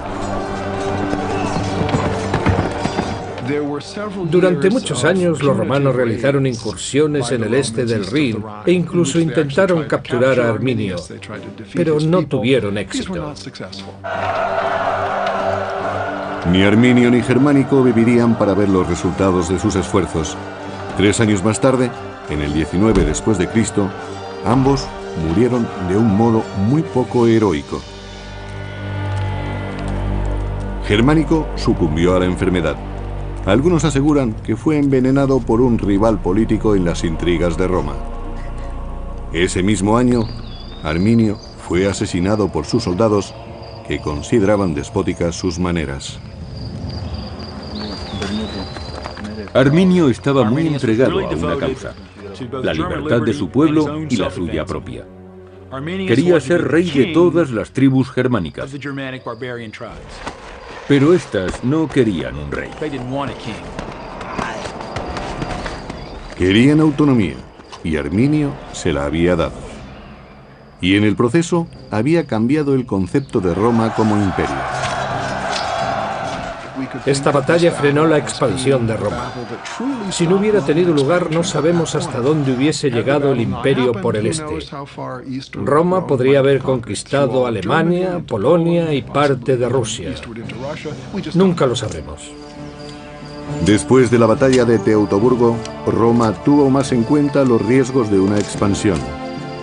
Durante muchos años los romanos realizaron incursiones en el este del Rin e incluso intentaron capturar a Arminio, pero no tuvieron éxito. Ni Arminio ni Germánico vivirían para ver los resultados de sus esfuerzos. 3 años más tarde, en el 19 después de Cristo, ambos murieron de un modo muy poco heroico. Germánico sucumbió a la enfermedad. Algunos aseguran que fue envenenado por un rival político en las intrigas de Roma. Ese mismo año, Arminio fue asesinado por sus soldados que consideraban despóticas sus maneras. Arminio estaba muy entregado a una causa: la libertad de su pueblo y la suya propia. Quería ser rey de todas las tribus germánicas. Pero estas no querían un rey. Querían autonomía, y Arminio se la había dado. Y en el proceso había cambiado el concepto de Roma como imperio. Esta batalla frenó la expansión de Roma. Si no hubiera tenido lugar, no sabemos hasta dónde hubiese llegado el imperio por el este. Roma podría haber conquistado Alemania, Polonia y parte de Rusia. Nunca lo sabremos. Después de la batalla de Teutoburgo, Roma tuvo más en cuenta los riesgos de una expansión.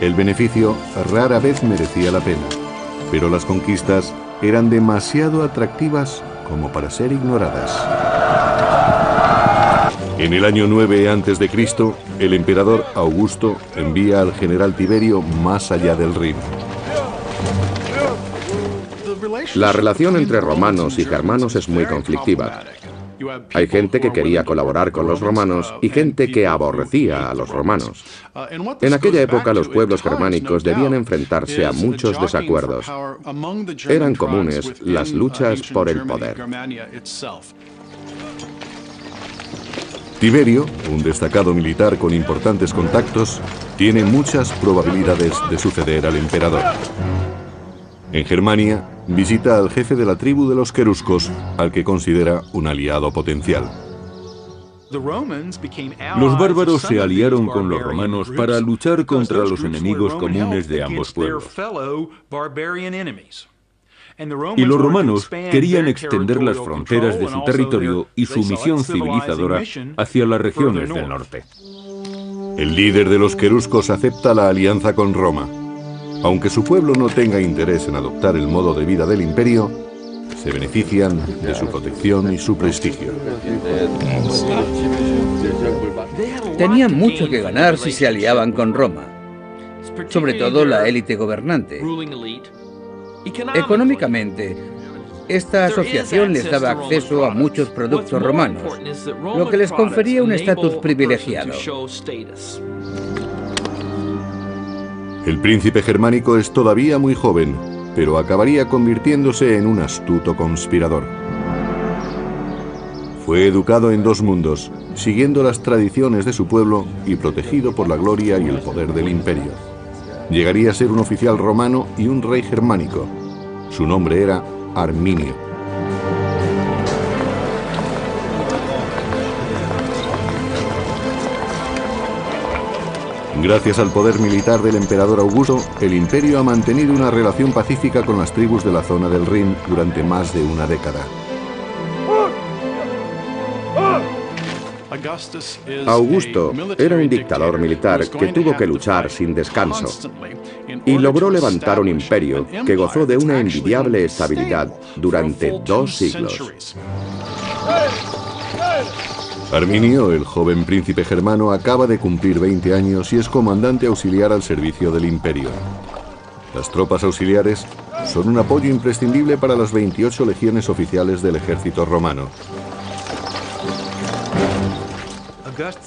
El beneficio rara vez merecía la pena, pero las conquistas eran demasiado atractivas como para ser ignoradas. En el año 9 a.C., el emperador Augusto envía al general Tiberio más allá del Rin. La relación entre romanos y germanos es muy conflictiva. Hay gente que quería colaborar con los romanos y gente que aborrecía a los romanos. En aquella época los pueblos germánicos debían enfrentarse a muchos desacuerdos. Eran comunes las luchas por el poder. Tiberio, un destacado militar con importantes contactos, tiene muchas probabilidades de suceder al emperador. En Germania, visita al jefe de la tribu de los queruscos, al que considera un aliado potencial. Los bárbaros se aliaron con los romanos para luchar contra los enemigos comunes de ambos pueblos. Y los romanos querían extender las fronteras de su territorio y su misión civilizadora hacia las regiones del norte. El líder de los queruscos acepta la alianza con Roma. Aunque su pueblo no tenga interés en adoptar el modo de vida del imperio, se benefician de su protección y su prestigio. Tenían mucho que ganar si se aliaban con Roma, sobre todo la élite gobernante. Económicamente, esta asociación les daba acceso a muchos productos romanos, lo que les confería un estatus privilegiado. El príncipe germánico es todavía muy joven, pero acabaría convirtiéndose en un astuto conspirador. Fue educado en dos mundos, siguiendo las tradiciones de su pueblo y protegido por la gloria y el poder del imperio. Llegaría a ser un oficial romano y un rey germánico. Su nombre era Arminio. Gracias al poder militar del emperador Augusto, el imperio ha mantenido una relación pacífica con las tribus de la zona del Rin durante más de una década. Augusto era un dictador militar que tuvo que luchar sin descanso y logró levantar un imperio que gozó de una envidiable estabilidad durante 2 siglos. Arminio, el joven príncipe germano, acaba de cumplir 20 años y es comandante auxiliar al servicio del imperio. Las tropas auxiliares son un apoyo imprescindible para las 28 legiones oficiales del ejército romano.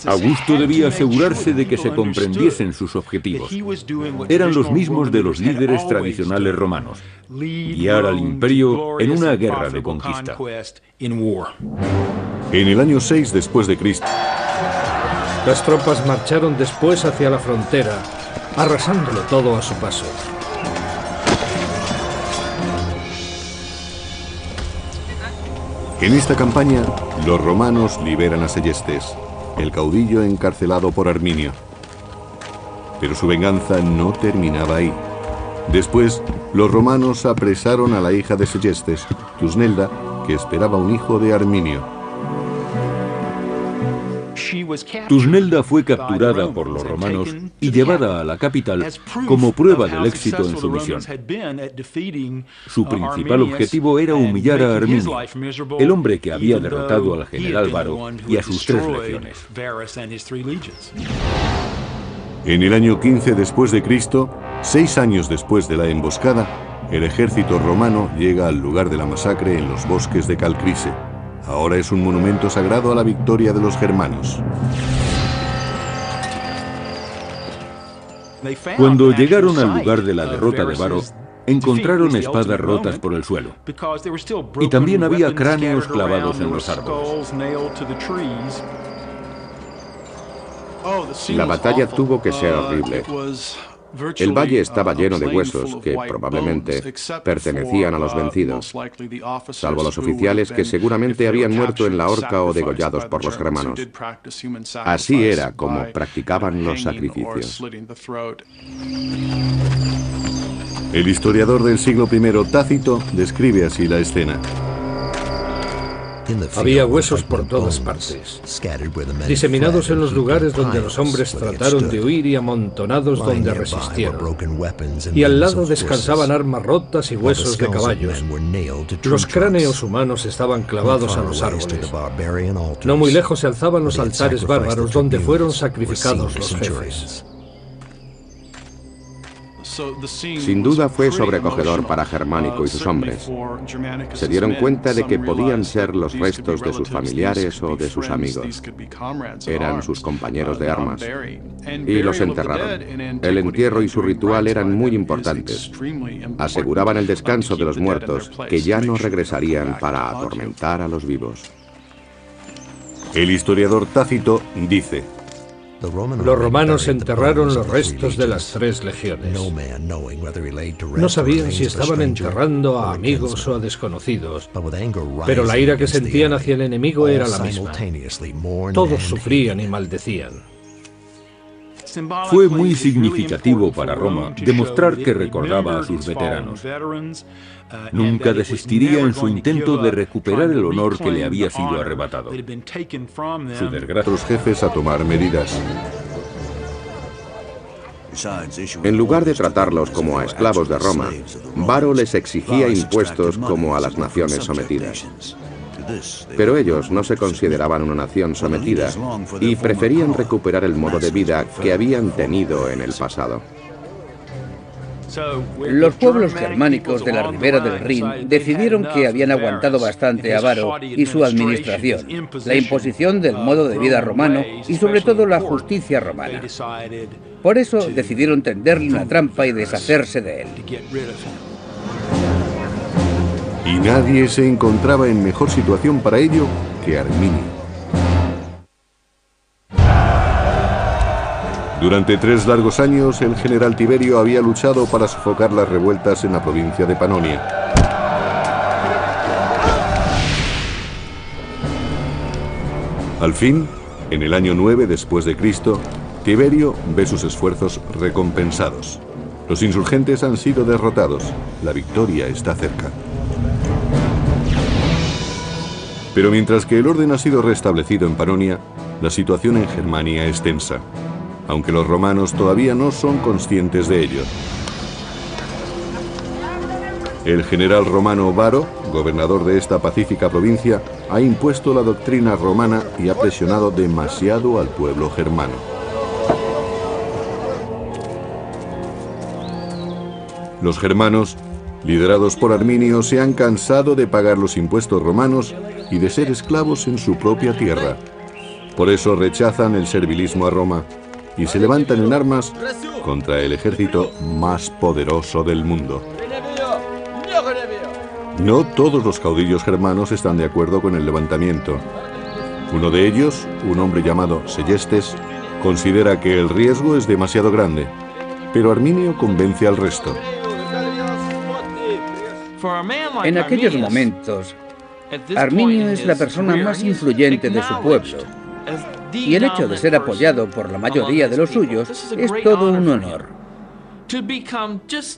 Augusto debía asegurarse de que se comprendiesen sus objetivos. Eran los mismos de los líderes tradicionales romanos: guiar al imperio en una guerra de conquista. En el año 6 después de Cristo, las tropas marcharon después hacia la frontera, arrasándolo todo a su paso. En esta campaña, los romanos liberan a Seyestes, el caudillo encarcelado por Arminio. Pero su venganza no terminaba ahí. Después, los romanos apresaron a la hija de Seyestes, Tusnelda, que esperaba un hijo de Arminio. Tusnelda fue capturada por los romanos y llevada a la capital como prueba del éxito en su misión. Su principal objetivo era humillar a Arminio, el hombre que había derrotado al general Varo y a sus 3 legiones. En el año 15 después de Cristo, 6 años después de la emboscada, el ejército romano llega al lugar de la masacre en los bosques de Calcrise. Ahora es un monumento sagrado a la victoria de los germanos. Cuando llegaron al lugar de la derrota de Varo, encontraron espadas rotas por el suelo. Y también había cráneos clavados en los árboles. La batalla tuvo que ser horrible. El valle estaba lleno de huesos que probablemente pertenecían a los vencidos, salvo los oficiales que seguramente habían muerto en la horca o degollados por los germanos. Así era como practicaban los sacrificios. El historiador del siglo I, Tácito, describe así la escena. Había huesos por todas partes, diseminados en los lugares donde los hombres trataron de huir y amontonados donde resistieron. Y al lado descansaban armas rotas y huesos de caballos. Los cráneos humanos estaban clavados a los árboles. No muy lejos se alzaban los altares bárbaros donde fueron sacrificados los jefes. Sin duda fue sobrecogedor para Germánico y sus hombres. Se dieron cuenta de que podían ser los restos de sus familiares o de sus amigos. Eran sus compañeros de armas. Y los enterraron. El entierro y su ritual eran muy importantes. Aseguraban el descanso de los muertos, que ya no regresarían para atormentar a los vivos. El historiador Tácito dice: los romanos enterraron los restos de las 3 legiones. No sabían si estaban enterrando a amigos o a desconocidos, pero la ira que sentían hacia el enemigo era la misma. Todos sufrían y maldecían. Fue muy significativo para Roma demostrar que recordaba a sus veteranos. Nunca desistiría en su intento de recuperar el honor que le había sido arrebatado. Su desgracia. Los jefes a tomar medidas. En lugar de tratarlos como a esclavos de Roma, Varo les exigía impuestos como a las naciones sometidas. Pero ellos no se consideraban una nación sometida y preferían recuperar el modo de vida que habían tenido en el pasado. Los pueblos germánicos de la ribera del Rin decidieron que habían aguantado bastante a Varo y su administración, la imposición del modo de vida romano y sobre todo la justicia romana. Por eso decidieron tenderle una trampa y deshacerse de él. Y nadie se encontraba en mejor situación para ello que Arminio. Durante 3 largos años, el general Tiberio había luchado para sofocar las revueltas en la provincia de Panonia. Al fin, en el año 9 después de Cristo, Tiberio ve sus esfuerzos recompensados. Los insurgentes han sido derrotados. La victoria está cerca. Pero mientras que el orden ha sido restablecido en Panonia, la situación en Germania es tensa, aunque los romanos todavía no son conscientes de ello. El general romano Varo, gobernador de esta pacífica provincia, ha impuesto la doctrina romana y ha presionado demasiado al pueblo germano. Los germanos, liderados por Arminio, se han cansado de pagar los impuestos romanos y de ser esclavos en su propia tierra. Por eso rechazan el servilismo a Roma y se levantan en armas contra el ejército más poderoso del mundo. No todos los caudillos germanos están de acuerdo con el levantamiento. Uno de ellos, un hombre llamado Sellestes, considera que el riesgo es demasiado grande, pero Arminio convence al resto. En aquellos momentos, Arminio es la persona más influyente de su pueblo, y el hecho de ser apoyado por la mayoría de los suyos es todo un honor.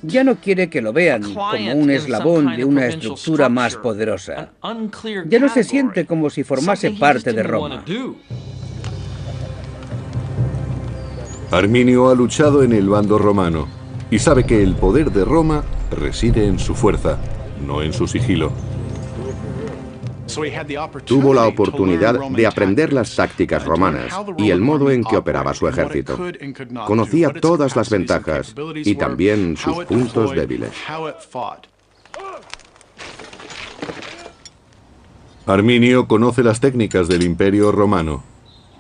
Ya no quiere que lo vean como un eslabón de una estructura más poderosa. Ya no se siente como si formase parte de Roma. Arminio ha luchado en el bando romano y sabe que el poder de Roma reside en su fuerza, no en su sigilo. Tuvo la oportunidad de aprender las tácticas romanas y el modo en que operaba su ejército. Conocía todas las ventajas y también sus puntos débiles. Arminio conoce las técnicas del Imperio Romano.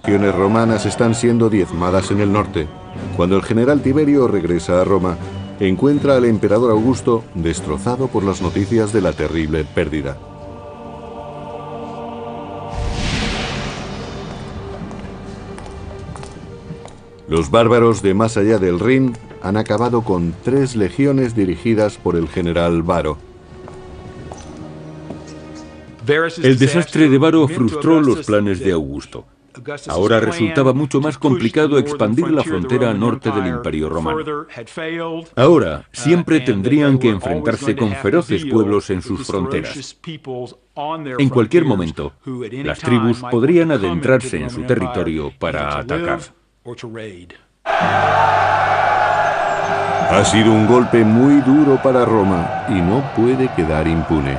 Las legiones romanas están siendo diezmadas en el norte. Cuando el general Tiberio regresa a Roma, encuentra al emperador Augusto destrozado por las noticias de la terrible pérdida. Los bárbaros de más allá del Rin han acabado con 3 legiones dirigidas por el general Varo. El desastre de Varo frustró los planes de Augusto. Ahora resultaba mucho más complicado expandir la frontera norte del Imperio Romano. Ahora siempre tendrían que enfrentarse con feroces pueblos en sus fronteras. En cualquier momento, las tribus podrían adentrarse en su territorio para atacar. Ha sido un golpe muy duro para Roma y no puede quedar impune.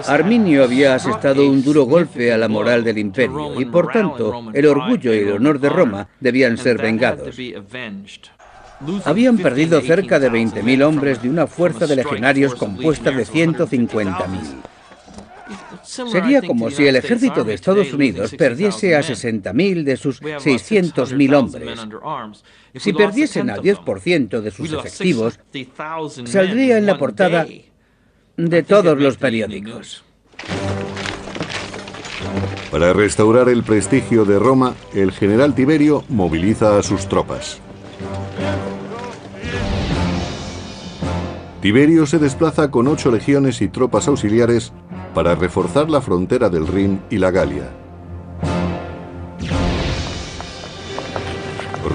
Arminio había asestado un duro golpe a la moral del imperio y, por tanto, el orgullo y el honor de Roma debían ser vengados. Habían perdido cerca de 20.000 hombres de una fuerza de legionarios compuesta de 150.000. Sería como si el ejército de Estados Unidos perdiese a 60.000 de sus 600.000 hombres. Si perdiesen al 10% de sus efectivos, saldría en la portada de todos los periódicos. Para restaurar el prestigio de Roma, el general Tiberio moviliza a sus tropas. Tiberio se desplaza con 8 legiones y tropas auxiliares para reforzar la frontera del Rin y la Galia.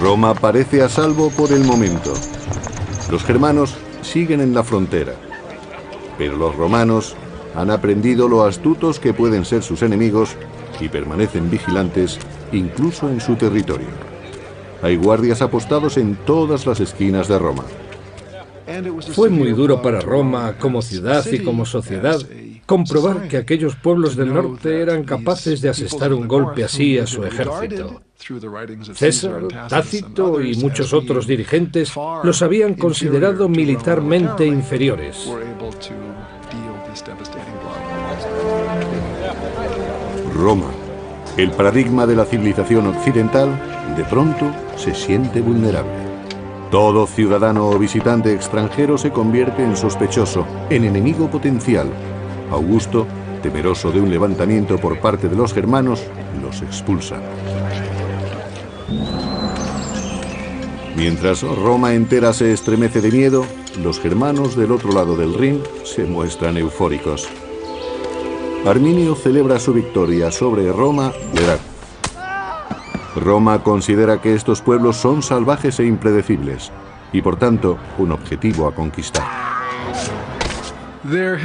Roma parece a salvo por el momento. Los germanos siguen en la frontera, pero los romanos han aprendido lo astutos que pueden ser sus enemigos y permanecen vigilantes incluso en su territorio. Hay guardias apostados en todas las esquinas de Roma. Fue muy duro para Roma, como ciudad y como sociedad, comprobar que aquellos pueblos del norte eran capaces de asestar un golpe así a su ejército. César, Tácito y muchos otros dirigentes los habían considerado militarmente inferiores. Roma, el paradigma de la civilización occidental, de pronto se siente vulnerable. Todo ciudadano o visitante extranjero se convierte en sospechoso, en enemigo potencial. Augusto, temeroso de un levantamiento por parte de los germanos, los expulsa. Mientras Roma entera se estremece de miedo, los germanos del otro lado del Rin se muestran eufóricos. Arminio celebra su victoria sobre Roma y Herat. Roma considera que estos pueblos son salvajes e impredecibles, y por tanto, un objetivo a conquistar.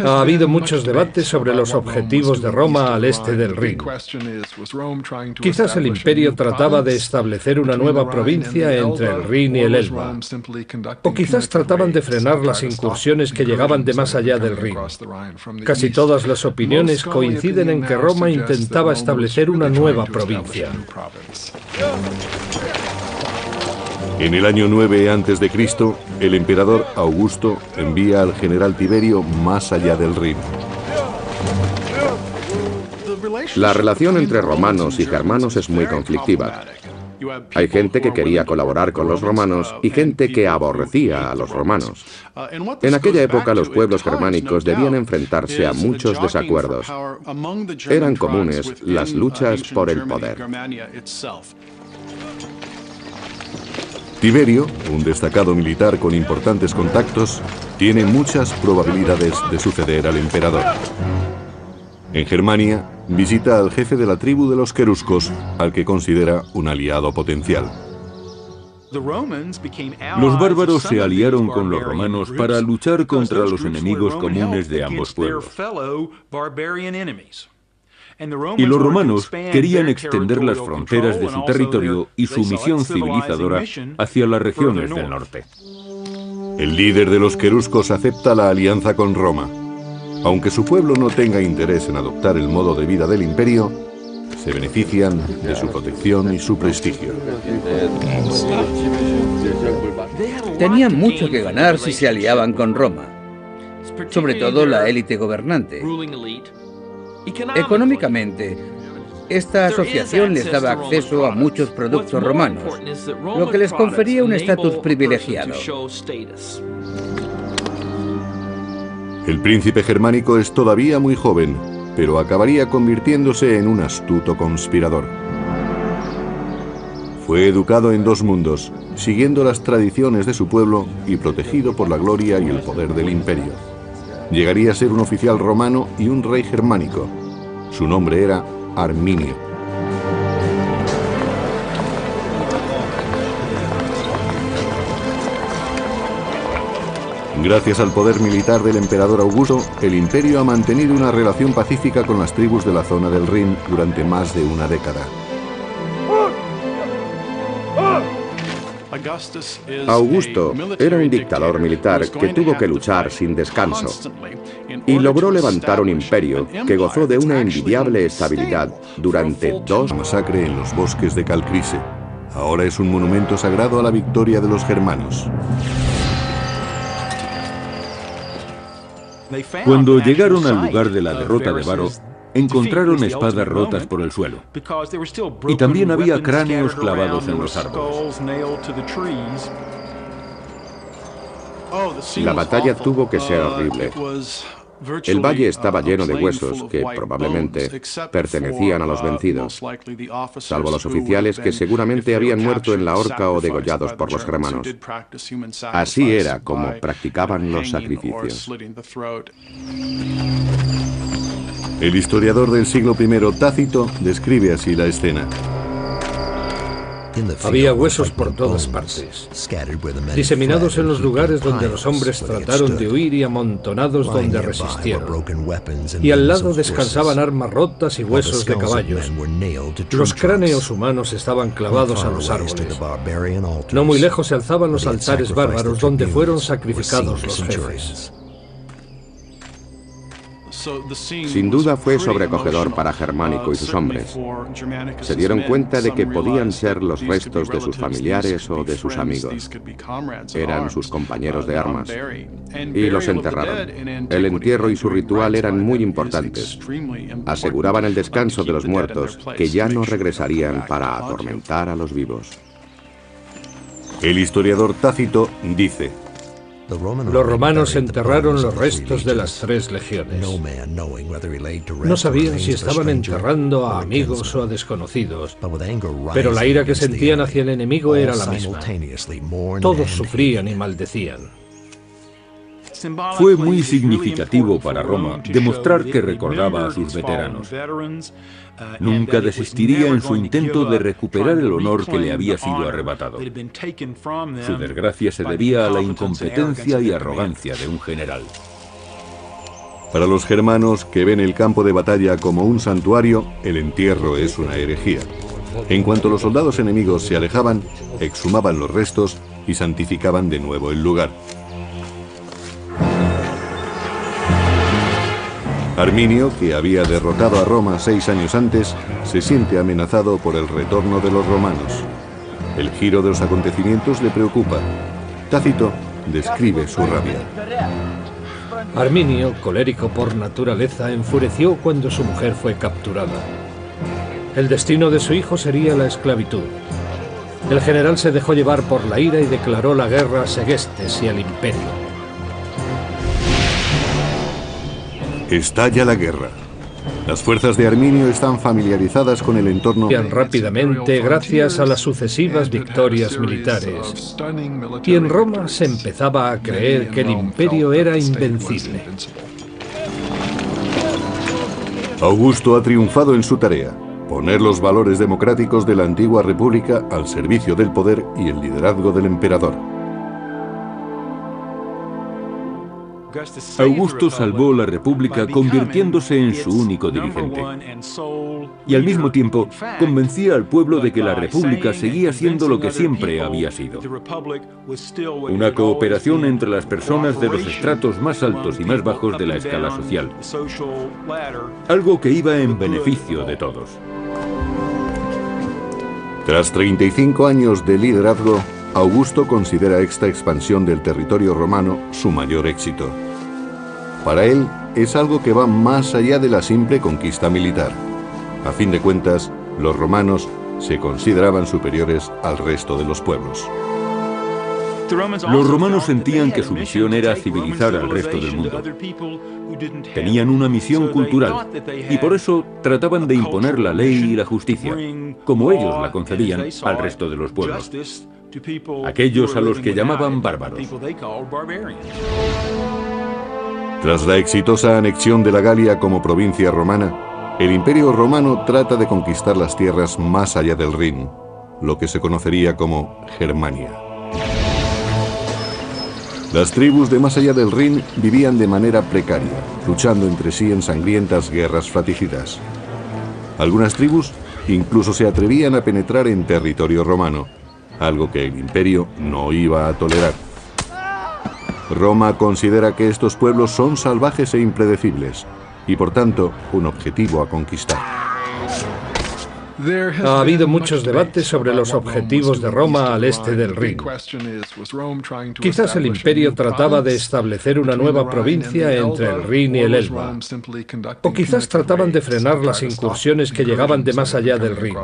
Ha habido muchos debates sobre los objetivos de Roma al este del Rin. Quizás el imperio trataba de establecer una nueva provincia entre el Rin y el Elba. O quizás trataban de frenar las incursiones que llegaban de más allá del Rin. Casi todas las opiniones coinciden en que Roma intentaba establecer una nueva provincia. En el año 9 a.C., el emperador Augusto envía al general Tiberio más allá del Rin. La relación entre romanos y germanos es muy conflictiva. Hay gente que quería colaborar con los romanos y gente que aborrecía a los romanos. En aquella época los pueblos germánicos debían enfrentarse a muchos desacuerdos. Eran comunes las luchas por el poder. Tiberio, un destacado militar con importantes contactos, tiene muchas probabilidades de suceder al emperador. En Germania, visita al jefe de la tribu de los queruscos, al que considera un aliado potencial. Los bárbaros se aliaron con los romanos para luchar contra los enemigos comunes de ambos pueblos. Y los romanos querían extender las fronteras de su territorio y su misión civilizadora hacia las regiones del norte. El líder de los queruscos acepta la alianza con Roma. Aunque su pueblo no tenga interés en adoptar el modo de vida del imperio, se benefician de su protección y su prestigio. Tenían mucho que ganar si se aliaban con Roma, sobre todo la élite gobernante. Económicamente, esta asociación les daba acceso a muchos productos romanos, lo que les confería un estatus privilegiado. El príncipe germánico es todavía muy joven, pero acabaría convirtiéndose en un astuto conspirador. Fue educado en dos mundos, siguiendo las tradiciones de su pueblo y protegido por la gloria y el poder del imperio. Llegaría a ser un oficial romano y un rey germánico. Su nombre era Arminio. Gracias al poder militar del emperador Augusto, el imperio ha mantenido una relación pacífica con las tribus de la zona del Rin durante más de una década. Augusto era un dictador militar que tuvo que luchar sin descanso y logró levantar un imperio que gozó de una envidiable estabilidad durante dos masacres en los bosques de Calcrise. Ahora es un monumento sagrado a la victoria de los germanos. Cuando llegaron al lugar de la derrota de Varo, encontraron espadas rotas por el suelo. Y también había cráneos clavados en los árboles. La batalla tuvo que ser horrible. El valle estaba lleno de huesos que probablemente pertenecían a los vencidos, salvo los oficiales que seguramente habían muerto en la horca o degollados por los germanos. Así era como practicaban los sacrificios. El historiador del siglo I, Tácito, describe así la escena. Había huesos por todas partes, diseminados en los lugares donde los hombres trataron de huir y amontonados donde resistieron. Y al lado descansaban armas rotas y huesos de caballos. Los cráneos humanos estaban clavados a los árboles. No muy lejos se alzaban los altares bárbaros donde fueron sacrificados los jefes. Sin duda fue sobrecogedor para Germánico y sus hombres. Se dieron cuenta de que podían ser los restos de sus familiares o de sus amigos. Eran sus compañeros de armas. Y los enterraron. El entierro y su ritual eran muy importantes. Aseguraban el descanso de los muertos, que ya no regresarían para atormentar a los vivos. El historiador Tácito dice: los romanos enterraron los restos de las 3 legiones. No sabían si estaban enterrando a amigos o a desconocidos, pero la ira que sentían hacia el enemigo era la misma. Todos sufrían y maldecían. Fue muy significativo para Roma demostrar que recordaba a sus veteranos. Nunca desistiría en su intento de recuperar el honor que le había sido arrebatado. Su desgracia se debía a la incompetencia y arrogancia de un general. Para los germanos, que ven el campo de batalla como un santuario, el entierro es una herejía. En cuanto los soldados enemigos se alejaban, exhumaban los restos y santificaban de nuevo el lugar. Arminio, que había derrotado a Roma 6 años antes, se siente amenazado por el retorno de los romanos. El giro de los acontecimientos le preocupa. Tácito describe su rabia. Arminio, colérico por naturaleza, enfureció cuando su mujer fue capturada. El destino de su hijo sería la esclavitud. El general se dejó llevar por la ira y declaró la guerra a Segestes y al imperio. Estalla la guerra. Las fuerzas de Arminio están familiarizadas con el entorno rápidamente gracias a las sucesivas victorias militares. Y en Roma se empezaba a creer que el imperio era invencible. Augusto ha triunfado en su tarea: poner los valores democráticos de la antigua república al servicio del poder y el liderazgo del emperador. Augusto salvó la República convirtiéndose en su único dirigente. Y al mismo tiempo convencía al pueblo de que la República seguía siendo lo que siempre había sido: una cooperación entre las personas de los estratos más altos y más bajos de la escala social. Algo que iba en beneficio de todos. Tras 35 años de liderazgo, Augusto considera esta expansión del territorio romano su mayor éxito. Para él, es algo que va más allá de la simple conquista militar. A fin de cuentas, los romanos se consideraban superiores al resto de los pueblos. Los romanos sentían que su misión era civilizar al resto del mundo. Tenían una misión cultural y por eso trataban de imponer la ley y la justicia, como ellos la concedían al resto de los pueblos, aquellos a los que llamaban bárbaros. Tras la exitosa anexión de la Galia como provincia romana, el Imperio Romano trata de conquistar las tierras más allá del Rin, lo que se conocería como Germania. Las tribus de más allá del Rin vivían de manera precaria, luchando entre sí en sangrientas guerras fratricidas. Algunas tribus incluso se atrevían a penetrar en territorio romano, algo que el imperio no iba a tolerar. Roma considera que estos pueblos son salvajes e impredecibles, y por tanto, un objetivo a conquistar. Ha habido muchos debates sobre los objetivos de Roma al este del Rin. Quizás el imperio trataba de establecer una nueva provincia entre el Rin y el Elba. O quizás trataban de frenar las incursiones que llegaban de más allá del Rin.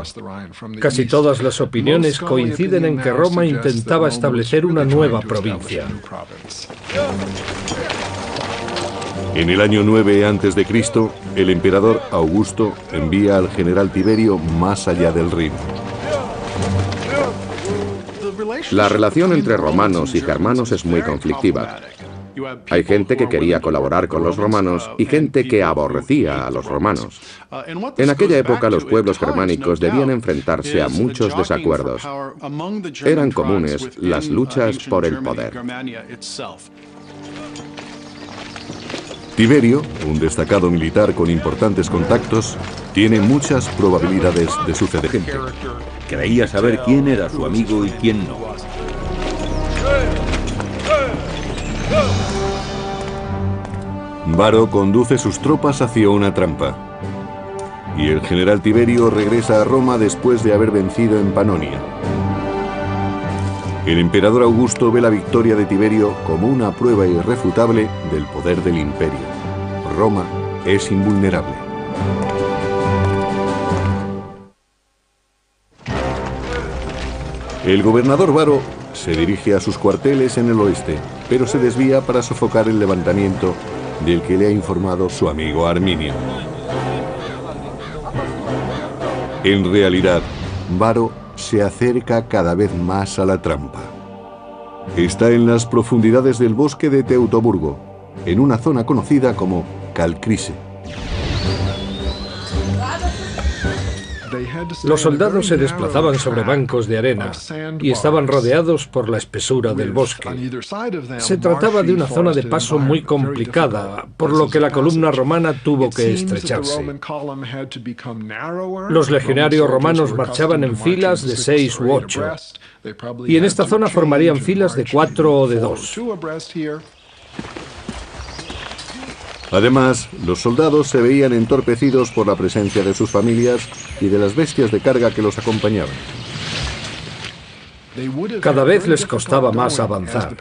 Casi todas las opiniones coinciden en que Roma intentaba establecer una nueva provincia. En el año 9 a.C., el emperador Augusto envía al general Tiberio más allá del Rin. La relación entre romanos y germanos es muy conflictiva. Hay gente que quería colaborar con los romanos y gente que aborrecía a los romanos. En aquella época los pueblos germánicos debían enfrentarse a muchos desacuerdos. Eran comunes las luchas por el poder. Tiberio, un destacado militar con importantes contactos, tiene muchas probabilidades de suceder. Creía saber quién era su amigo y quién no. Varo conduce sus tropas hacia una trampa. Y el general Tiberio regresa a Roma después de haber vencido en Panonia. El emperador Augusto ve la victoria de Tiberio como una prueba irrefutable del poder del imperio. Roma es invulnerable. El gobernador Varo se dirige a sus cuarteles en el oeste, pero se desvía para sofocar el levantamiento del que le ha informado su amigo Arminio. En realidad, Varo se acerca cada vez más a la trampa. Está en las profundidades del bosque de Teutoburgo, en una zona conocida como Calcrise. Los soldados se desplazaban sobre bancos de arena y estaban rodeados por la espesura del bosque. Se trataba de una zona de paso muy complicada, por lo que la columna romana tuvo que estrecharse. Los legionarios romanos marchaban en filas de 6 u 8, y en esta zona formarían filas de 4 o de 2. Además, los soldados se veían entorpecidos por la presencia de sus familias y de las bestias de carga que los acompañaban. Cada vez les costaba más avanzar.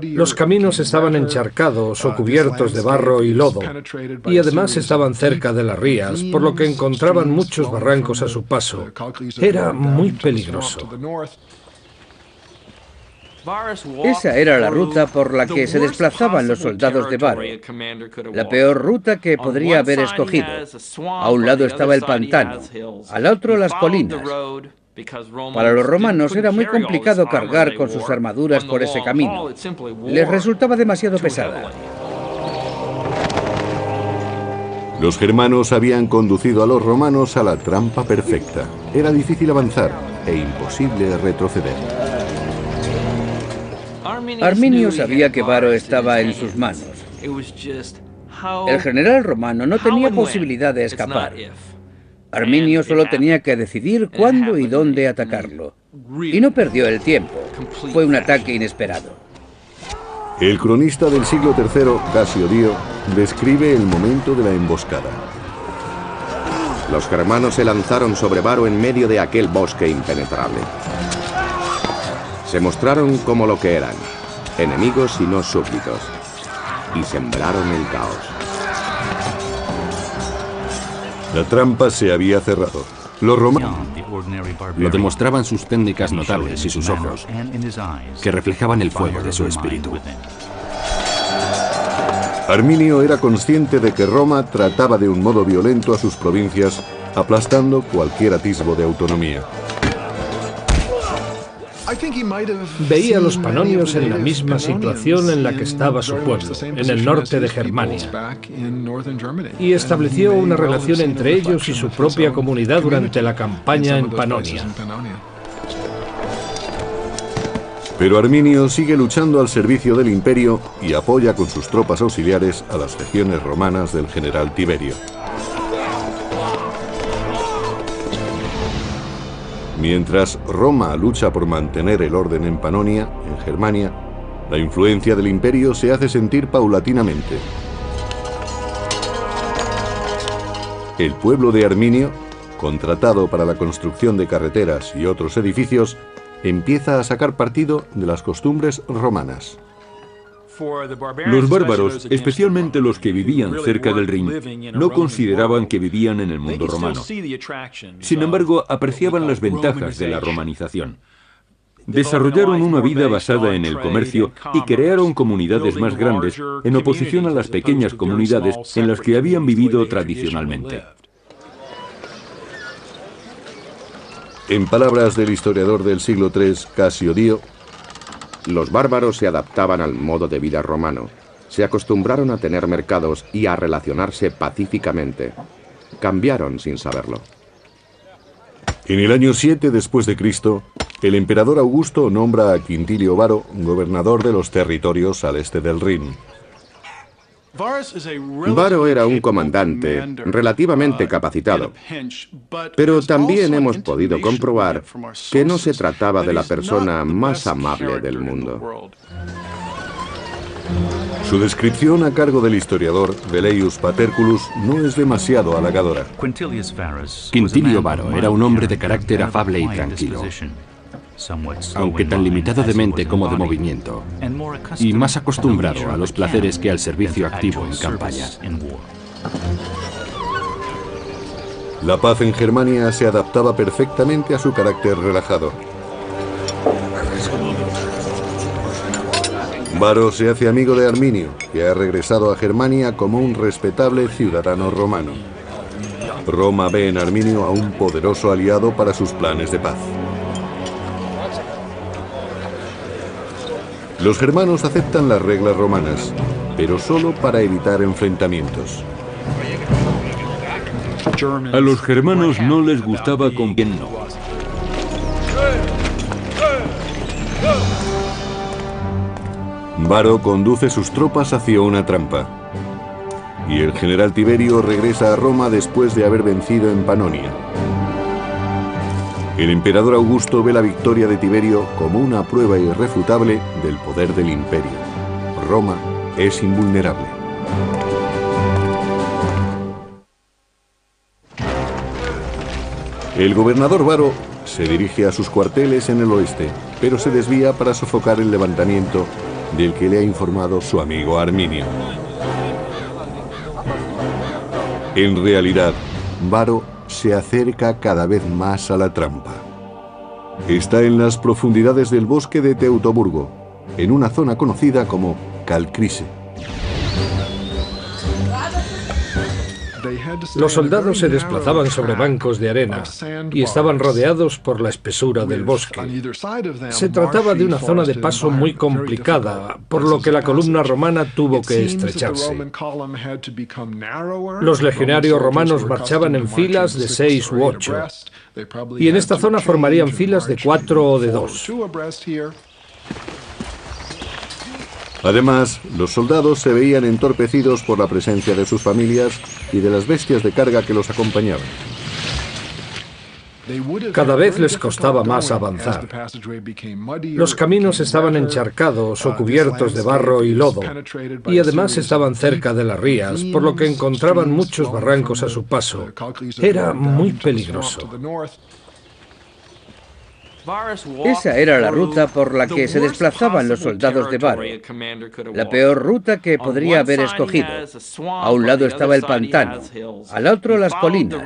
Los caminos estaban encharcados o cubiertos de barro y lodo, y además estaban cerca de las rías, por lo que encontraban muchos barrancos a su paso. Era muy peligroso. Esa era la ruta por la que se desplazaban los soldados de Varo. La peor ruta que podría haber escogido. A un lado estaba el pantano, al otro las colinas. Para los romanos era muy complicado cargar con sus armaduras por ese camino. Les resultaba demasiado pesada. Los germanos habían conducido a los romanos a la trampa perfecta. Era difícil avanzar e imposible retroceder. Arminio sabía que Varo estaba en sus manos. El general romano no tenía posibilidad de escapar. Arminio solo tenía que decidir cuándo y dónde atacarlo. Y no perdió el tiempo. Fue un ataque inesperado. El cronista del siglo III, Casio Dio, describe el momento de la emboscada. Los germanos se lanzaron sobre Varo en medio de aquel bosque impenetrable. Se mostraron como lo que eran, enemigos y no súbditos, y sembraron el caos. La trampa se había cerrado. Los romanos lo demostraban sus técnicas notables y sus ojos, que reflejaban el fuego de su espíritu. Arminio era consciente de que Roma trataba de un modo violento a sus provincias, aplastando cualquier atisbo de autonomía. Veía a los panonios en la misma situación en la que estaba su pueblo, en el norte de Germania, y estableció una relación entre ellos y su propia comunidad durante la campaña en Panonia. Pero Arminio sigue luchando al servicio del imperio y apoya con sus tropas auxiliares a las legiones romanas del general Tiberio. Mientras Roma lucha por mantener el orden en Panonia, en Germania, la influencia del imperio se hace sentir paulatinamente. El pueblo de Arminio, contratado para la construcción de carreteras y otros edificios, empieza a sacar partido de las costumbres romanas. Los bárbaros, especialmente los que vivían cerca del Rin, no consideraban que vivían en el mundo romano. Sin embargo, apreciaban las ventajas de la romanización. Desarrollaron una vida basada en el comercio y crearon comunidades más grandes en oposición a las pequeñas comunidades en las que habían vivido tradicionalmente. En palabras del historiador del siglo III, Casio Dio, los bárbaros se adaptaban al modo de vida romano, se acostumbraron a tener mercados y a relacionarse pacíficamente. Cambiaron sin saberlo. En el año 7 después de Cristo, el emperador Augusto nombra a Quintilio Varo gobernador de los territorios al este del Rin. Varo era un comandante relativamente capacitado, pero también hemos podido comprobar que no se trataba de la persona más amable del mundo. Su descripción a cargo del historiador Velleius Paterculus no es demasiado halagadora. Quintilio Varo era un hombre de carácter afable y tranquilo, aunque tan limitado de mente como de movimiento, y más acostumbrado a los placeres que al servicio activo en campaña. La paz en Germania se adaptaba perfectamente a su carácter relajado. Varo se hace amigo de Arminio, que ha regresado a Germania como un respetable ciudadano romano. Roma ve en Arminio a un poderoso aliado para sus planes de paz. Los germanos aceptan las reglas romanas, pero solo para evitar enfrentamientos. A los germanos no les gustaba con quien no. Varo conduce sus tropas hacia una trampa, y el general Tiberio regresa a Roma después de haber vencido en Panonia. El emperador Augusto ve la victoria de Tiberio como una prueba irrefutable del poder del imperio. Roma es invulnerable. El gobernador Varo se dirige a sus cuarteles en el oeste, pero se desvía para sofocar el levantamiento del que le ha informado su amigo Arminio. En realidad, Varo se acerca cada vez más a la trampa. Está en las profundidades del bosque de Teutoburgo, en una zona conocida como Calcrise. Los soldados se desplazaban sobre bancos de arena y estaban rodeados por la espesura del bosque. Se trataba de una zona de paso muy complicada, por lo que la columna romana tuvo que estrecharse. Los legionarios romanos marchaban en filas de 6 u 8, y en esta zona formarían filas de 4 o de 2. Además, los soldados se veían entorpecidos por la presencia de sus familias y de las bestias de carga que los acompañaban. Cada vez les costaba más avanzar. Los caminos estaban encharcados o cubiertos de barro y lodo, y además estaban cerca de las rías, por lo que encontraban muchos barrancos a su paso. Era muy peligroso. Esa era la ruta por la que se desplazaban los soldados de Varo. La peor ruta que podría haber escogido. A un lado estaba el pantano, al otro las colinas.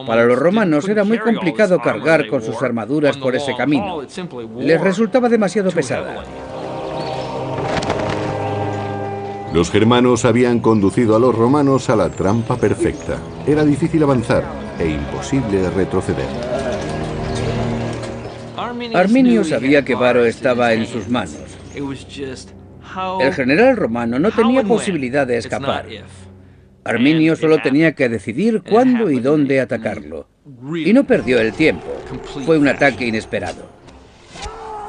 Para los romanos era muy complicado cargar con sus armaduras por ese camino. Les resultaba demasiado pesada. Los germanos habían conducido a los romanos a la trampa perfecta. Era difícil avanzar e imposible retroceder. Arminio sabía que Varo estaba en sus manos. El general romano no tenía posibilidad de escapar. Arminio solo tenía que decidir cuándo y dónde atacarlo. Y no perdió el tiempo. Fue un ataque inesperado.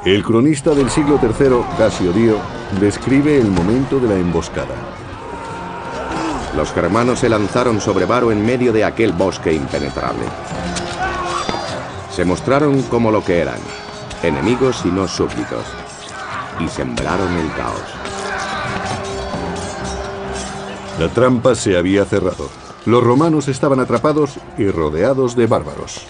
El cronista del siglo III, Casio Dio, describe el momento de la emboscada. Los germanos se lanzaron sobre Varo en medio de aquel bosque impenetrable. Se mostraron como lo que eran, enemigos y no súbditos, y sembraron el caos. La trampa se había cerrado. Los romanos estaban atrapados y rodeados de bárbaros.